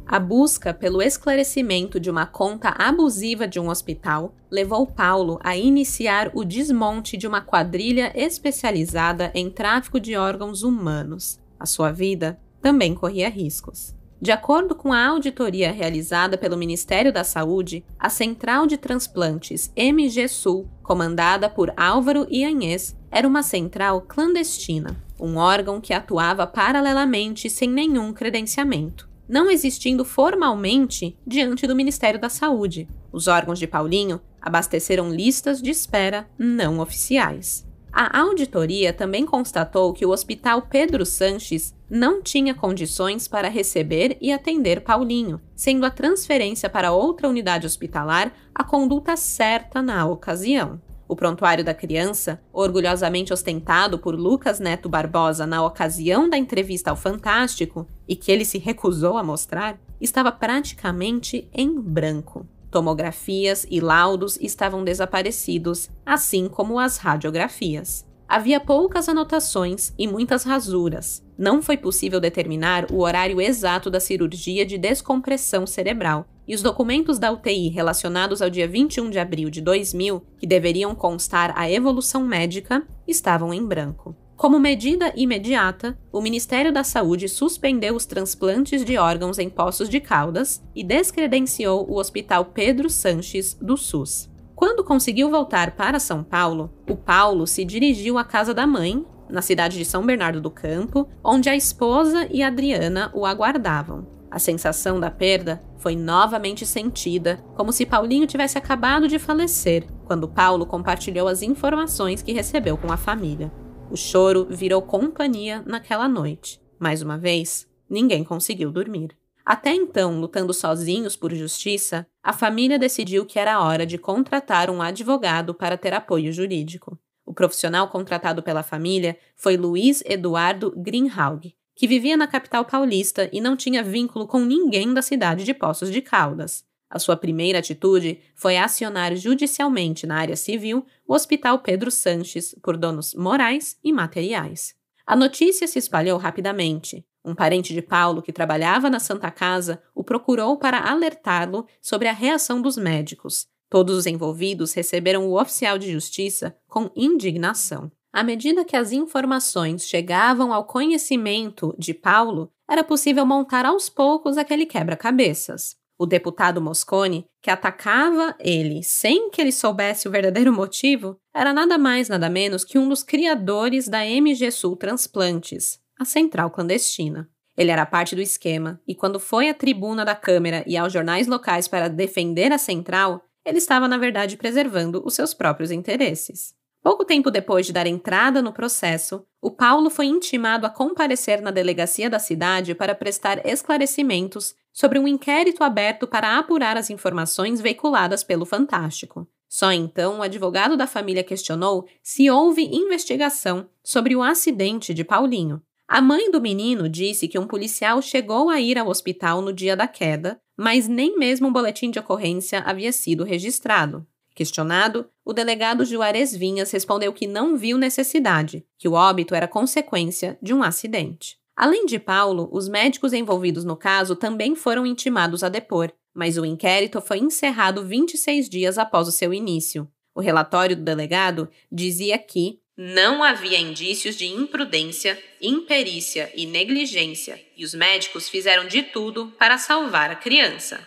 A busca pelo esclarecimento de uma conta abusiva de um hospital levou Paulo a iniciar o desmonte de uma quadrilha especializada em tráfico de órgãos humanos. A sua vida também corria riscos. De acordo com a auditoria realizada pelo Ministério da Saúde, a Central de Transplantes MG Sul, comandada por Álvaro Ianhês, era uma central clandestina, um órgão que atuava paralelamente sem nenhum credenciamento, não existindo formalmente diante do Ministério da Saúde. Os órgãos de Paulinho abasteceram listas de espera não oficiais. A auditoria também constatou que o Hospital Pedro Sanches não tinha condições para receber e atender Paulinho, sendo a transferência para outra unidade hospitalar a conduta certa na ocasião. O prontuário da criança, orgulhosamente ostentado por Lucas Neto Barbosa na ocasião da entrevista ao Fantástico, e que ele se recusou a mostrar, estava praticamente em branco. Tomografias e laudos estavam desaparecidos, assim como as radiografias. Havia poucas anotações e muitas rasuras. Não foi possível determinar o horário exato da cirurgia de descompressão cerebral, e os documentos da UTI relacionados ao dia 21 de abril de 2000, que deveriam constar a evolução médica, estavam em branco. Como medida imediata, o Ministério da Saúde suspendeu os transplantes de órgãos em Poços de Caldas e descredenciou o Hospital Pedro Sanches do SUS. Quando conseguiu voltar para São Paulo, o Paulo se dirigiu à casa da mãe, na cidade de São Bernardo do Campo, onde a esposa e a Adriana o aguardavam. A sensação da perda foi novamente sentida, como se Paulinho tivesse acabado de falecer, quando Paulo compartilhou as informações que recebeu com a família. O choro virou companhia naquela noite. Mais uma vez, ninguém conseguiu dormir. Até então, lutando sozinhos por justiça, a família decidiu que era hora de contratar um advogado para ter apoio jurídico. O profissional contratado pela família foi Luiz Eduardo Greenhalgh, que vivia na capital paulista e não tinha vínculo com ninguém da cidade de Poços de Caldas. A sua primeira atitude foi acionar judicialmente na área civil o Hospital Pedro Sanches por danos morais e materiais. A notícia se espalhou rapidamente. Um parente de Paulo que trabalhava na Santa Casa o procurou para alertá-lo sobre a reação dos médicos. Todos os envolvidos receberam o oficial de justiça com indignação. À medida que as informações chegavam ao conhecimento de Paulo, era possível montar aos poucos aquele quebra-cabeças. O deputado Mosconi, que atacava ele sem que ele soubesse o verdadeiro motivo, era nada mais nada menos que um dos criadores da MG Sul Transplantes, a central clandestina. Ele era parte do esquema, e quando foi à tribuna da Câmara e aos jornais locais para defender a central, ele estava, na verdade, preservando os seus próprios interesses. Pouco tempo depois de dar entrada no processo, o Paulo foi intimado a comparecer na delegacia da cidade para prestar esclarecimentos sobre um inquérito aberto para apurar as informações veiculadas pelo Fantástico. Só então o advogado da família questionou se houve investigação sobre o acidente de Paulinho. A mãe do menino disse que um policial chegou a ir ao hospital no dia da queda, mas nem mesmo um boletim de ocorrência havia sido registrado. Questionado, o delegado Juarez Vinhas respondeu que não viu necessidade, que o óbito era consequência de um acidente. Além de Paulo, os médicos envolvidos no caso também foram intimados a depor, mas o inquérito foi encerrado 26 dias após o seu início. O relatório do delegado dizia que não havia indícios de imprudência, imperícia e negligência, e os médicos fizeram de tudo para salvar a criança.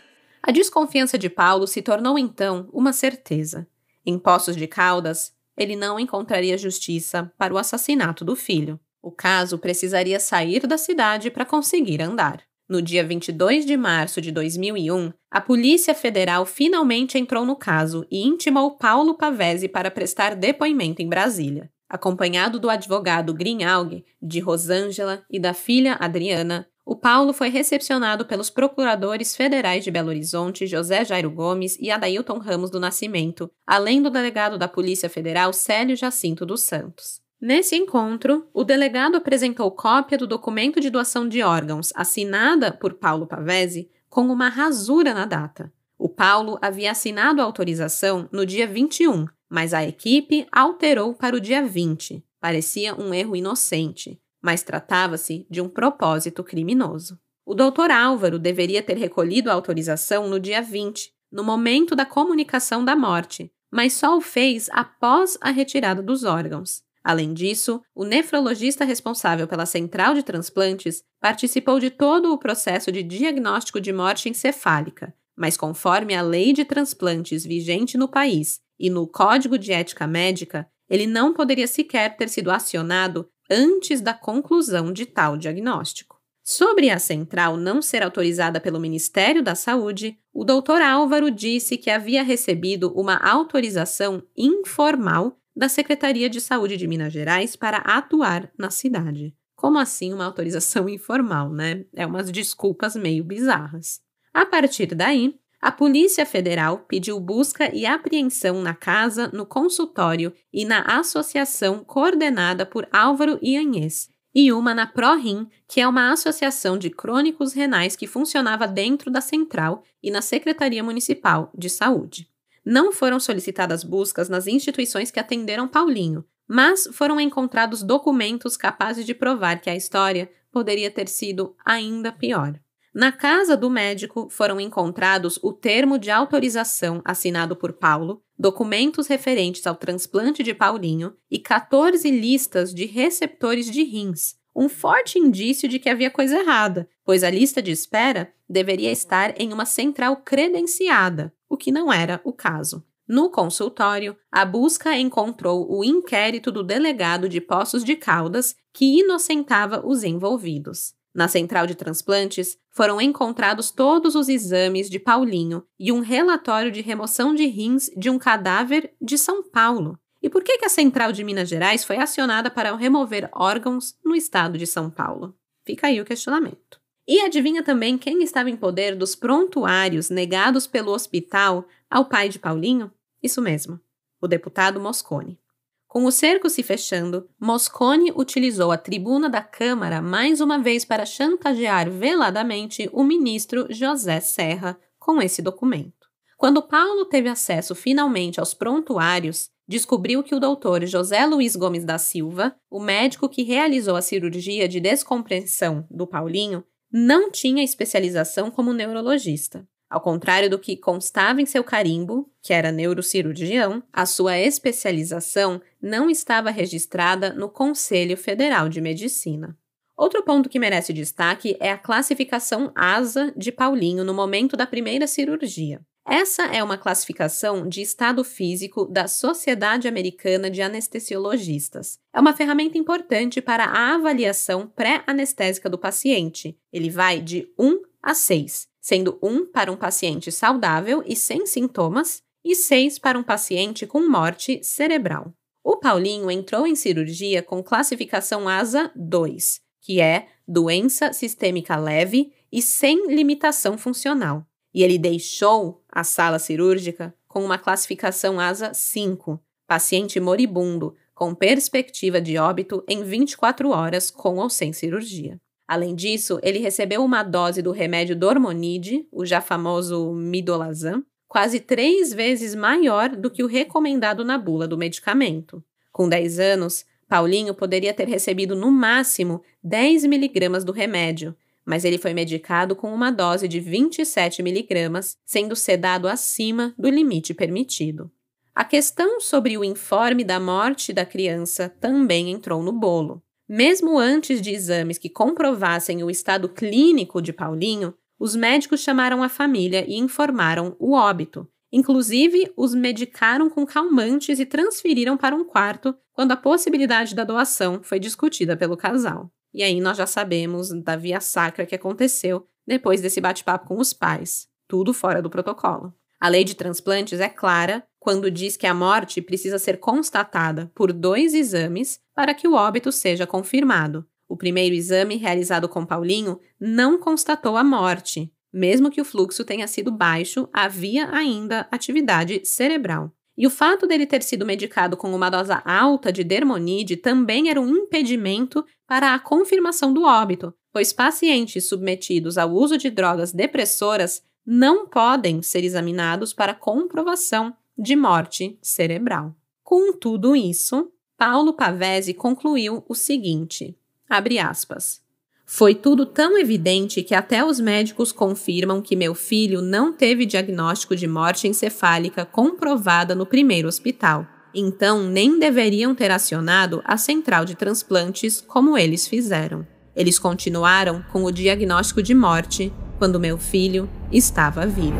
A desconfiança de Paulo se tornou então uma certeza. Em Poços de Caldas, ele não encontraria justiça para o assassinato do filho. O caso precisaria sair da cidade para conseguir andar. No dia 22 de março de 2001, a Polícia Federal finalmente entrou no caso e intimou Paulo Pavese para prestar depoimento em Brasília. Acompanhado do advogado Greenhalgh, de Rosângela e da filha Adriana, o Paulo foi recepcionado pelos procuradores federais de Belo Horizonte, José Jairo Gomes e Adailton Ramos do Nascimento, além do delegado da Polícia Federal, Célio Jacinto dos Santos. Nesse encontro, o delegado apresentou cópia do documento de doação de órgãos, assinada por Paulo Pavese, com uma rasura na data. O Paulo havia assinado a autorização no dia 21, mas a equipe alterou para o dia 20. Parecia um erro inocente, mas tratava-se de um propósito criminoso. O Dr. Álvaro deveria ter recolhido a autorização no dia 20, no momento da comunicação da morte, mas só o fez após a retirada dos órgãos. Além disso, o nefrologista responsável pela central de transplantes participou de todo o processo de diagnóstico de morte encefálica, mas conforme a lei de transplantes vigente no país e no Código de Ética Médica, ele não poderia sequer ter sido acionado antes da conclusão de tal diagnóstico. Sobre a central não ser autorizada pelo Ministério da Saúde, o Dr. Álvaro disse que havia recebido uma autorização informal da Secretaria de Saúde de Minas Gerais para atuar na cidade. Como assim uma autorização informal, né? É umas desculpas meio bizarras. A partir daí, a Polícia Federal pediu busca e apreensão na casa, no consultório e na associação coordenada por Álvaro Ianhes, e uma na ProRim, que é uma associação de crônicos renais que funcionava dentro da central e na Secretaria Municipal de Saúde. Não foram solicitadas buscas nas instituições que atenderam Paulinho, mas foram encontrados documentos capazes de provar que a história poderia ter sido ainda pior. Na casa do médico foram encontrados o termo de autorização assinado por Paulo, documentos referentes ao transplante de Paulinho e 14 listas de receptores de rins, um forte indício de que havia coisa errada, pois a lista de espera deveria estar em uma central credenciada, o que não era o caso. No consultório, a busca encontrou o inquérito do delegado de Poços de Caldas, que inocentava os envolvidos. Na central de transplantes, foram encontrados todos os exames de Paulinho e um relatório de remoção de rins de um cadáver de São Paulo. E por que a central de Minas Gerais foi acionada para remover órgãos no estado de São Paulo? Fica aí o questionamento. E adivinha também quem estava em poder dos prontuários negados pelo hospital ao pai de Paulinho? Isso mesmo, o deputado Mosconi. Com o cerco se fechando, Mosconi utilizou a tribuna da Câmara mais uma vez para chantagear veladamente o ministro José Serra com esse documento. Quando Paulo teve acesso finalmente aos prontuários, descobriu que o doutor José Luiz Gomes da Silva, o médico que realizou a cirurgia de descompressão do Paulinho, não tinha especialização como neurologista. Ao contrário do que constava em seu carimbo, que era neurocirurgião, a sua especialização não estava registrada no Conselho Federal de Medicina. Outro ponto que merece destaque é a classificação ASA de Paulinho no momento da primeira cirurgia. Essa é uma classificação de estado físico da Sociedade Americana de Anestesiologistas. É uma ferramenta importante para a avaliação pré-anestésica do paciente. Ele vai de 1 a 6, sendo 1 para um paciente saudável e sem sintomas e 6 para um paciente com morte cerebral. O Paulinho entrou em cirurgia com classificação ASA 2, que é doença sistêmica leve e sem limitação funcional. E ele deixou a sala cirúrgica com uma classificação ASA 5, paciente moribundo, com perspectiva de óbito em 24 horas com ou sem cirurgia. Além disso, ele recebeu uma dose do remédio Dormonide, o já famoso Midolazam, quase 3 vezes maior do que o recomendado na bula do medicamento. Com 10 anos, Paulinho poderia ter recebido no máximo 10 mg do remédio, mas ele foi medicado com uma dose de 27 mg, sendo sedado acima do limite permitido. A questão sobre o informe da morte da criança também entrou no bolo. Mesmo antes de exames que comprovassem o estado clínico de Paulinho, os médicos chamaram a família e informaram o óbito. Inclusive, os medicaram com calmantes e transferiram para um quarto quando a possibilidade da doação foi discutida pelo casal. E aí nós já sabemos da via sacra que aconteceu depois desse bate-papo com os pais. Tudo fora do protocolo. A lei de transplantes é clara quando diz que a morte precisa ser constatada por 2 exames para que o óbito seja confirmado. O primeiro exame, realizado com Paulinho, não constatou a morte. Mesmo que o fluxo tenha sido baixo, havia ainda atividade cerebral. E o fato dele ter sido medicado com uma dose alta de Dormonide também era um impedimento para a confirmação do óbito, pois pacientes submetidos ao uso de drogas depressoras não podem ser examinados para comprovação de morte cerebral. Com tudo isso, Paulo Pavese concluiu o seguinte, abre aspas, foi tudo tão evidente que até os médicos confirmam que meu filho não teve diagnóstico de morte encefálica comprovada no primeiro hospital. Então, nem deveriam ter acionado a central de transplantes como eles fizeram. Eles continuaram com o diagnóstico de morte quando meu filho estava vivo.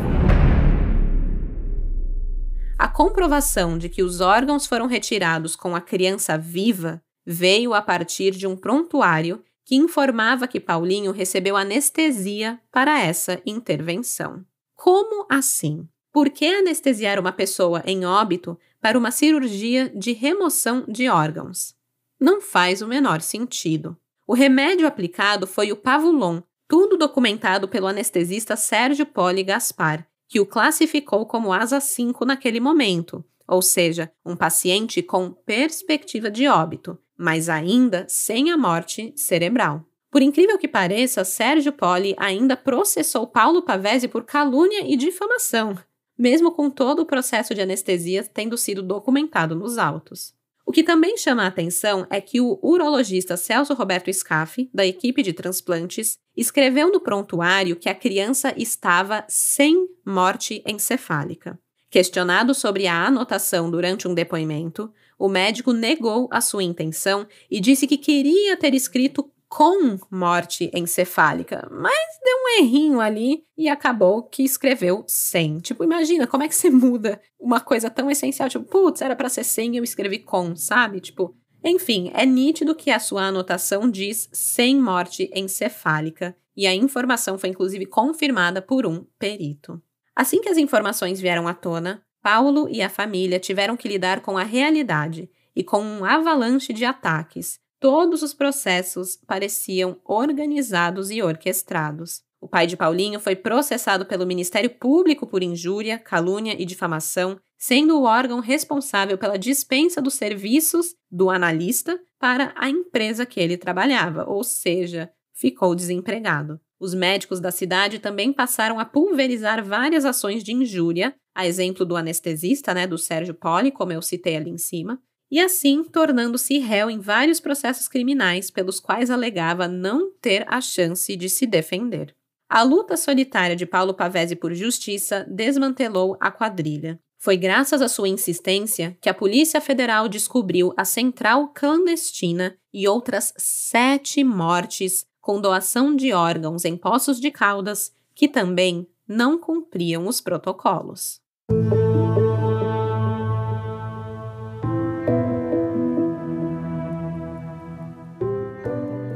A comprovação de que os órgãos foram retirados com a criança viva veio a partir de um prontuário que informava que Paulinho recebeu anestesia para essa intervenção. Como assim? Por que anestesiar uma pessoa em óbito para uma cirurgia de remoção de órgãos? Não faz o menor sentido. O remédio aplicado foi o Pavulon, tudo documentado pelo anestesista Sérgio Poli Gaspar, que o classificou como ASA 5 naquele momento, ou seja, um paciente com perspectiva de óbito, mas ainda sem a morte cerebral. Por incrível que pareça, Sérgio Poli ainda processou Paulo Pavese por calúnia e difamação, mesmo com todo o processo de anestesia tendo sido documentado nos autos. O que também chama a atenção é que o urologista Celso Roberto Scaffi, da equipe de transplantes, escreveu no prontuário que a criança estava sem morte encefálica. Questionado sobre a anotação durante um depoimento, o médico negou a sua intenção e disse que queria ter escrito com morte encefálica, mas deu um errinho ali e acabou que escreveu sem. Tipo, imagina, como é que você muda uma coisa tão essencial? Tipo, putz, era pra ser sem e eu escrevi com, sabe? Tipo, enfim, é nítido que a sua anotação diz sem morte encefálica e a informação foi inclusive confirmada por um perito. Assim que as informações vieram à tona, Paulo e a família tiveram que lidar com a realidade e com um avalanche de ataques. Todos os processos pareciam organizados e orquestrados. O pai de Paulinho foi processado pelo Ministério Público por injúria, calúnia e difamação, sendo o órgão responsável pela dispensa dos serviços do analista para a empresa que ele trabalhava, ou seja, ficou desempregado. Os médicos da cidade também passaram a pulverizar várias ações de injúria, a exemplo do anestesista, do Sérgio Poli, como eu citei ali em cima, e assim tornando-se réu em vários processos criminais pelos quais alegava não ter a chance de se defender. A luta solitária de Paulo Pavese por justiça desmantelou a quadrilha. Foi graças à sua insistência que a Polícia Federal descobriu a central clandestina e outras 7 mortes com doação de órgãos em Poços de Caldas que também não cumpriam os protocolos.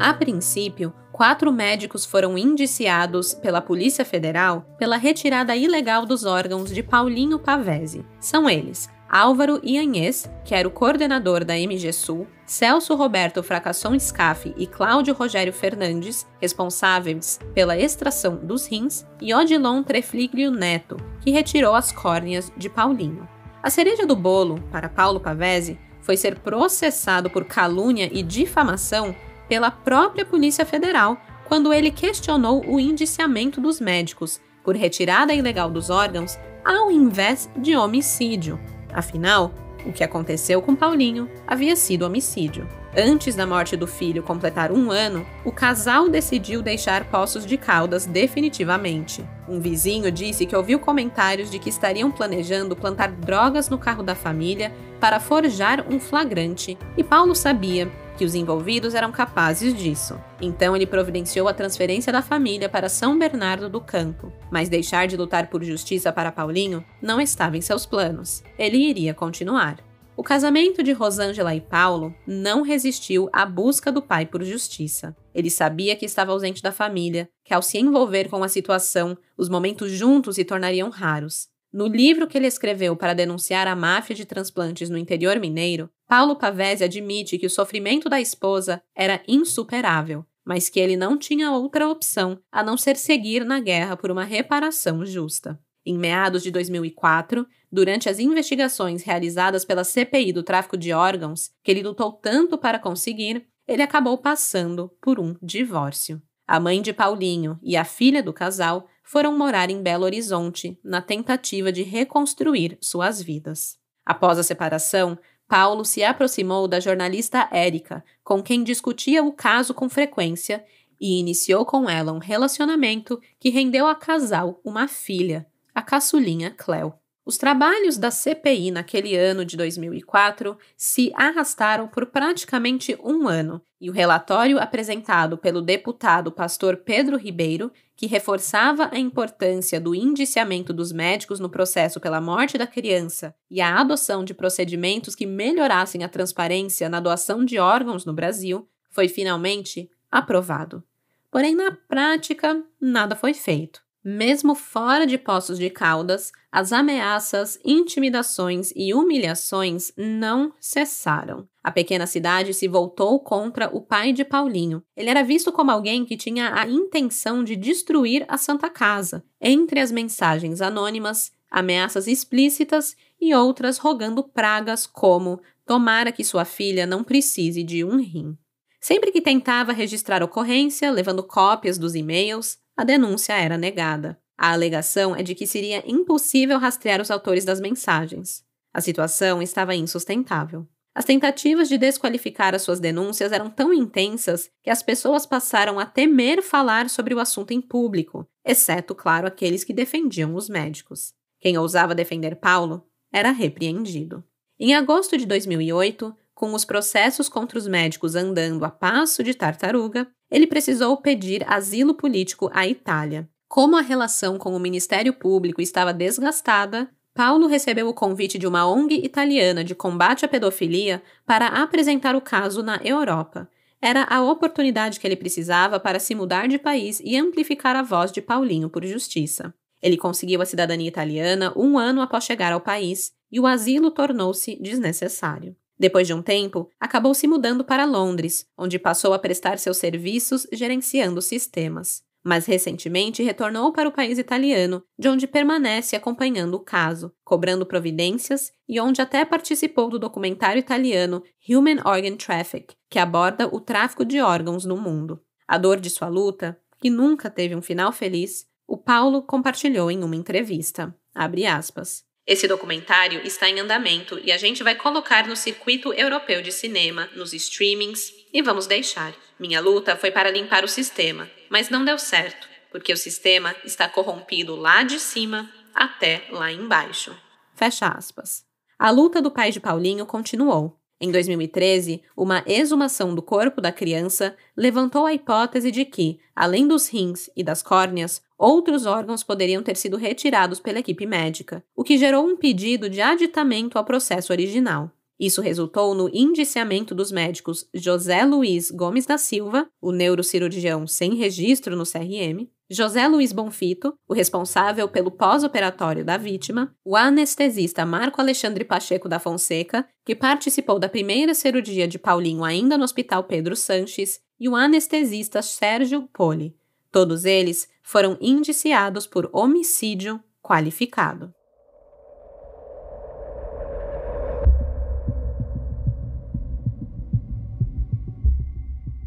A princípio, 4 médicos foram indiciados pela Polícia Federal pela retirada ilegal dos órgãos de Paulinho Pavese. São eles Álvaro Ianhes, que era o coordenador da MG Sul, Celso Roberto Fracasson Scaffi e Cláudio Rogério Fernandes, responsáveis pela extração dos rins, e Odilon Trefliglio Neto, que retirou as córneas de Paulinho. A cereja do bolo, para Paulo Pavese, foi ser processado por calúnia e difamação pela própria Polícia Federal, quando ele questionou o indiciamento dos médicos por retirada ilegal dos órgãos ao invés de homicídio. Afinal, o que aconteceu com Paulinho havia sido homicídio. Antes da morte do filho completar 1 ano, o casal decidiu deixar Poços de Caldas definitivamente. Um vizinho disse que ouviu comentários de que estariam planejando plantar drogas no carro da família para forjar um flagrante, e Paulo sabia que os envolvidos eram capazes disso. Então ele providenciou a transferência da família para São Bernardo do Campo, mas deixar de lutar por justiça para Paulinho não estava em seus planos. Ele iria continuar. O casamento de Rosângela e Paulo não resistiu à busca do pai por justiça. Ele sabia que estava ausente da família, que ao se envolver com a situação, os momentos juntos se tornariam raros. No livro que ele escreveu para denunciar a máfia de transplantes no interior mineiro, Paulo Pavese admite que o sofrimento da esposa era insuperável, mas que ele não tinha outra opção a não ser seguir na guerra por uma reparação justa. Em meados de 2004, durante as investigações realizadas pela CPI do tráfico de órgãos, que ele lutou tanto para conseguir, ele acabou passando por um divórcio. A mãe de Paulinho e a filha do casal foram morar em Belo Horizonte, na tentativa de reconstruir suas vidas. Após a separação, Paulo se aproximou da jornalista Érica, com quem discutia o caso com frequência, e iniciou com ela um relacionamento que rendeu ao casal uma filha, a caçulinha Cléo. Os trabalhos da CPI naquele ano de 2004 se arrastaram por praticamente 1 ano, e o relatório apresentado pelo deputado pastor Pedro Ribeiro, que reforçava a importância do indiciamento dos médicos no processo pela morte da criança e a adoção de procedimentos que melhorassem a transparência na doação de órgãos no Brasil, foi finalmente aprovado. Porém, na prática, nada foi feito. Mesmo fora de Poços de Caldas, as ameaças, intimidações e humilhações não cessaram. A pequena cidade se voltou contra o pai de Paulinho. Ele era visto como alguém que tinha a intenção de destruir a Santa Casa, entre as mensagens anônimas, ameaças explícitas e outras rogando pragas como tomara que sua filha não precise de um rim. Sempre que tentava registrar ocorrência, levando cópias dos e-mails, a denúncia era negada. A alegação é de que seria impossível rastrear os autores das mensagens. A situação estava insustentável. As tentativas de desqualificar as suas denúncias eram tão intensas que as pessoas passaram a temer falar sobre o assunto em público, exceto, claro, aqueles que defendiam os médicos. Quem ousava defender Paulo era repreendido. Em agosto de 2008, com os processos contra os médicos andando a passo de tartaruga, ele precisou pedir asilo político à Itália. Como a relação com o Ministério Público estava desgastada, Paulo recebeu o convite de uma ONG italiana de combate à pedofilia para apresentar o caso na Europa. Era a oportunidade que ele precisava para se mudar de país e amplificar a voz de Paulinho por justiça. Ele conseguiu a cidadania italiana 1 ano após chegar ao país e o asilo tornou-se desnecessário. Depois de um tempo, acabou se mudando para Londres, onde passou a prestar seus serviços gerenciando sistemas. Mas recentemente retornou para o país italiano, de onde permanece acompanhando o caso, cobrando providências e onde até participou do documentário italiano Human Organ Traffic, que aborda o tráfico de órgãos no mundo. A dor de sua luta, que nunca teve um final feliz, o Paulo compartilhou em uma entrevista. Abre aspas. Esse documentário está em andamento e a gente vai colocar no circuito europeu de cinema, nos streamings, e vamos deixar. Minha luta foi para limpar o sistema, mas não deu certo, porque o sistema está corrompido lá de cima até lá embaixo. Fecha aspas. A luta do pai de Paulinho continuou. Em 2013, uma exumação do corpo da criança levantou a hipótese de que, além dos rins e das córneas, outros órgãos poderiam ter sido retirados pela equipe médica, o que gerou um pedido de aditamento ao processo original. Isso resultou no indiciamento dos médicos José Luiz Gomes da Silva, o neurocirurgião sem registro no CRM, José Luiz Bonfito, o responsável pelo pós-operatório da vítima, o anestesista Marco Alexandre Pacheco da Fonseca, que participou da primeira cirurgia de Paulinho ainda no Hospital Pedro Sanches, e o anestesista Sérgio Poli. Todos eles foram indiciados por homicídio qualificado.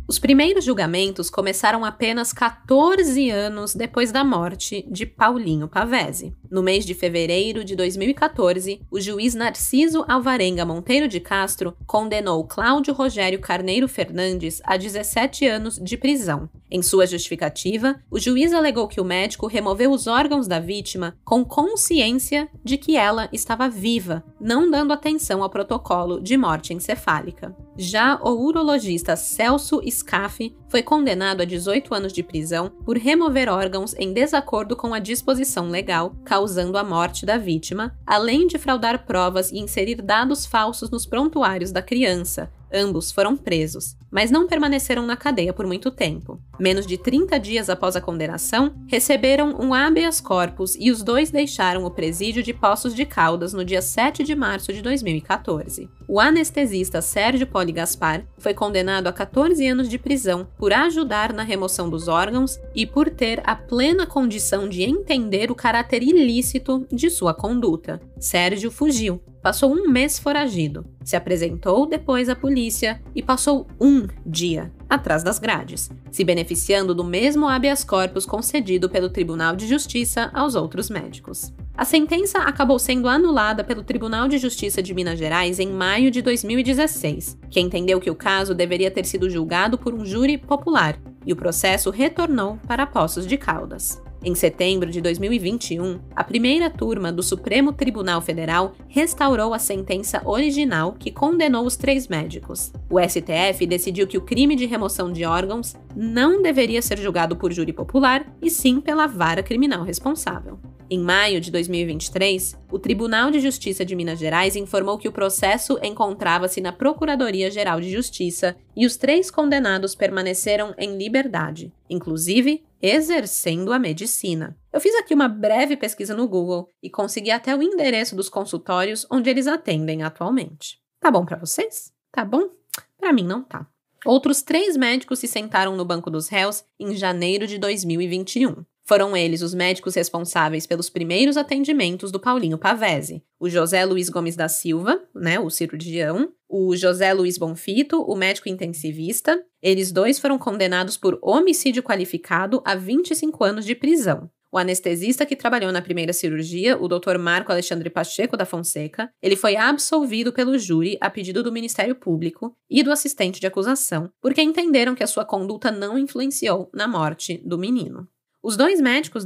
Os primeiros julgamentos começaram apenas 14 anos depois da morte de Paulinho Pavese. No mês de fevereiro de 2014, o juiz Narciso Alvarenga Monteiro de Castro condenou Cláudio Rogério Carneiro Fernandes a 17 anos de prisão. Em sua justificativa, o juiz alegou que o médico removeu os órgãos da vítima com consciência de que ela estava viva, não dando atenção ao protocolo de morte encefálica. Já o urologista Celso Scaffi foi condenado a 18 anos de prisão por remover órgãos em desacordo com a disposição legal, causando a morte da vítima, além de fraudar provas e inserir dados falsos nos prontuários da criança. Ambos foram presos, mas não permaneceram na cadeia por muito tempo. Menos de 30 dias após a condenação, receberam um habeas corpus e os dois deixaram o presídio de Poços de Caldas no dia 7 de março de 2014. O anestesista Sérgio Poli Gaspar foi condenado a 14 anos de prisão por ajudar na remoção dos órgãos e por ter a plena condição de entender o caráter ilícito de sua conduta. Sérgio fugiu. Passou 1 mês foragido, se apresentou depois à polícia e passou 1 dia atrás das grades, se beneficiando do mesmo habeas corpus concedido pelo Tribunal de Justiça aos outros médicos. A sentença acabou sendo anulada pelo Tribunal de Justiça de Minas Gerais em maio de 2016, que entendeu que o caso deveria ter sido julgado por um júri popular, e o processo retornou para Poços de Caldas. Em setembro de 2021, a primeira turma do Supremo Tribunal Federal restaurou a sentença original que condenou os 3 médicos. O STF decidiu que o crime de remoção de órgãos não deveria ser julgado por júri popular, e sim pela vara criminal responsável. Em maio de 2023, o Tribunal de Justiça de Minas Gerais informou que o processo encontrava-se na Procuradoria-Geral de Justiça e os 3 condenados permaneceram em liberdade, inclusive exercendo a medicina. Eu fiz aqui uma breve pesquisa no Google e consegui até o endereço dos consultórios onde eles atendem atualmente. Tá bom pra vocês? Tá bom? Pra mim não tá. Outros 3 médicos se sentaram no banco dos réus em janeiro de 2021. Foram eles os médicos responsáveis pelos primeiros atendimentos do Paulinho Pavese, o José Luiz Gomes da Silva, o cirurgião, o José Luiz Bonfito, o médico intensivista. Eles 2 foram condenados por homicídio qualificado a 25 anos de prisão. O anestesista que trabalhou na primeira cirurgia, o Dr. Marco Alexandre Pacheco da Fonseca, ele foi absolvido pelo júri a pedido do Ministério Público e do assistente de acusação, porque entenderam que a sua conduta não influenciou na morte do menino. Os dois médicos,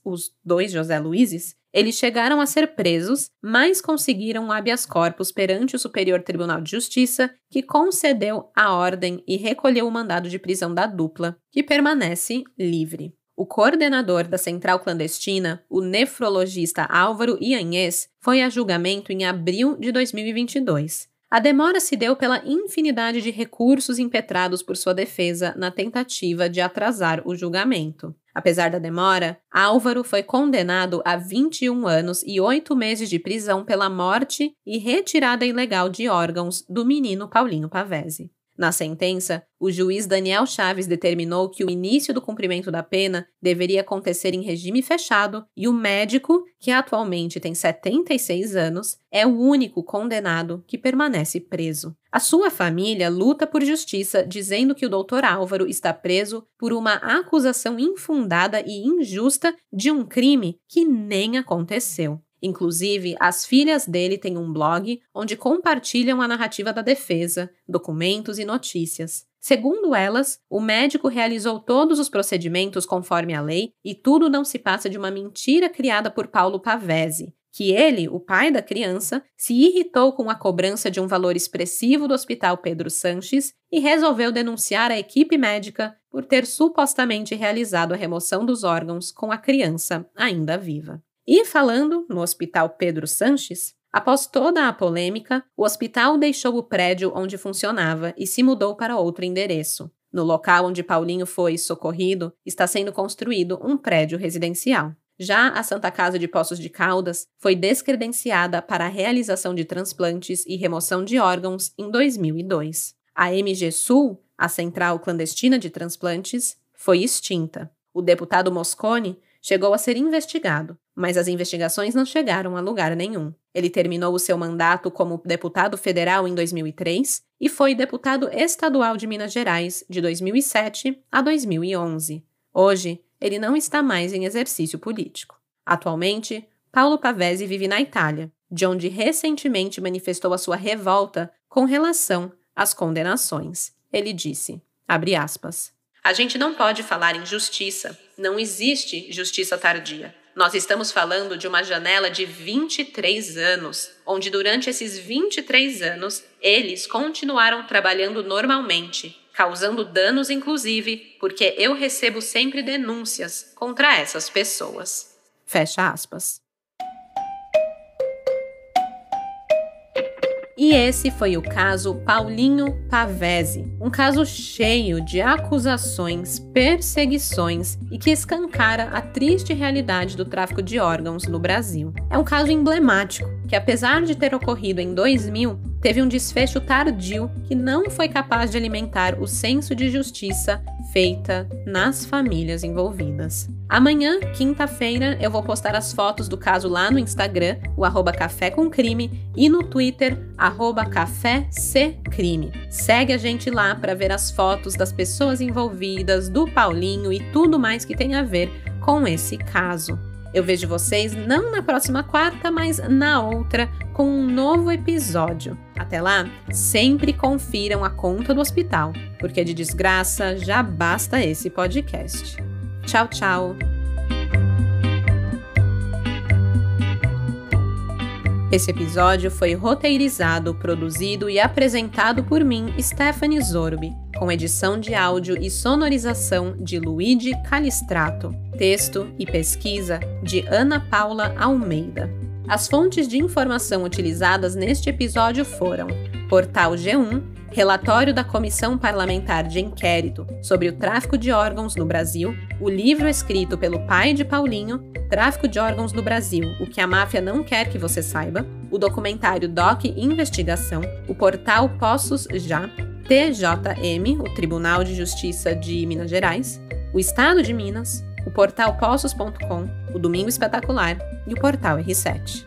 os dois José Luizes, eles chegaram a ser presos, mas conseguiram um habeas corpus perante o Superior Tribunal de Justiça, que concedeu a ordem e recolheu o mandado de prisão da dupla, que permanece livre. O coordenador da central clandestina, o nefrologista Álvaro Ianhês, foi a julgamento em abril de 2022. A demora se deu pela infinidade de recursos impetrados por sua defesa na tentativa de atrasar o julgamento. Apesar da demora, Álvaro foi condenado a 21 anos e 8 meses de prisão pela morte e retirada ilegal de órgãos do menino Paulinho Pavese. Na sentença, o juiz Daniel Chaves determinou que o início do cumprimento da pena deveria acontecer em regime fechado e o médico, que atualmente tem 76 anos, é o único condenado que permanece preso. A sua família luta por justiça, dizendo que o Dr. Álvaro está preso por uma acusação infundada e injusta de um crime que nem aconteceu. Inclusive, as filhas dele têm um blog onde compartilham a narrativa da defesa, documentos e notícias. Segundo elas, o médico realizou todos os procedimentos conforme a lei e tudo não se passa de uma mentira criada por Paulo Pavese, que ele, o pai da criança, se irritou com a cobrança de um valor expressivo do Hospital Pedro Sanches e resolveu denunciar a equipe médica por ter supostamente realizado a remoção dos órgãos com a criança ainda viva. E falando no Hospital Pedro Sanches, após toda a polêmica, o hospital deixou o prédio onde funcionava e se mudou para outro endereço. No local onde Paulinho foi socorrido, está sendo construído um prédio residencial. Já a Santa Casa de Poços de Caldas foi descredenciada para a realização de transplantes e remoção de órgãos em 2002. A MG Sul, a Central Clandestina de Transplantes, foi extinta. O deputado Mosconi chegou a ser investigado, mas as investigações não chegaram a lugar nenhum. Ele terminou o seu mandato como deputado federal em 2003 e foi deputado estadual de Minas Gerais de 2007 a 2011. Hoje, ele não está mais em exercício político. Atualmente, Paulo Pavese vive na Itália, de onde recentemente manifestou a sua revolta com relação às condenações. Ele disse, abre aspas, "A gente não pode falar em justiça. Não existe justiça tardia. Nós estamos falando de uma janela de 23 anos, onde durante esses 23 anos, eles continuaram trabalhando normalmente, causando danos inclusive, porque eu recebo sempre denúncias contra essas pessoas." Fecha aspas. E esse foi o caso Paulinho Pavese, um caso cheio de acusações, perseguições e que escancara a triste realidade do tráfico de órgãos no Brasil. É um caso emblemático, que apesar de ter ocorrido em 2000, teve um desfecho tardio que não foi capaz de alimentar o senso de justiça feita nas famílias envolvidas. Amanhã, quinta-feira, eu vou postar as fotos do caso lá no Instagram, o @cafécomcrime, e no Twitter, @caféccrime. Segue a gente lá para ver as fotos das pessoas envolvidas, do Paulinho e tudo mais que tem a ver com esse caso. Eu vejo vocês não na próxima quarta, mas na outra, com um novo episódio. Até lá, sempre confiram a conta do hospital, porque de desgraça já basta esse podcast. Tchau, tchau! Esse episódio foi roteirizado, produzido e apresentado por mim, Stephanie Zorbi, com edição de áudio e sonorização de Luigi Calistrato, texto e pesquisa de Ana Paula Almeida. As fontes de informação utilizadas neste episódio foram Portal G1, relatório da Comissão Parlamentar de Inquérito sobre o Tráfico de Órgãos no Brasil, o livro escrito pelo pai de Paulinho, Tráfico de Órgãos no Brasil, o que a máfia não quer que você saiba, o documentário Doc Investigação, o portal Poços Já, TJM, o Tribunal de Justiça de Minas Gerais, o Estado de Minas, o portal Poços.com, o Domingo Espetacular e o portal R7.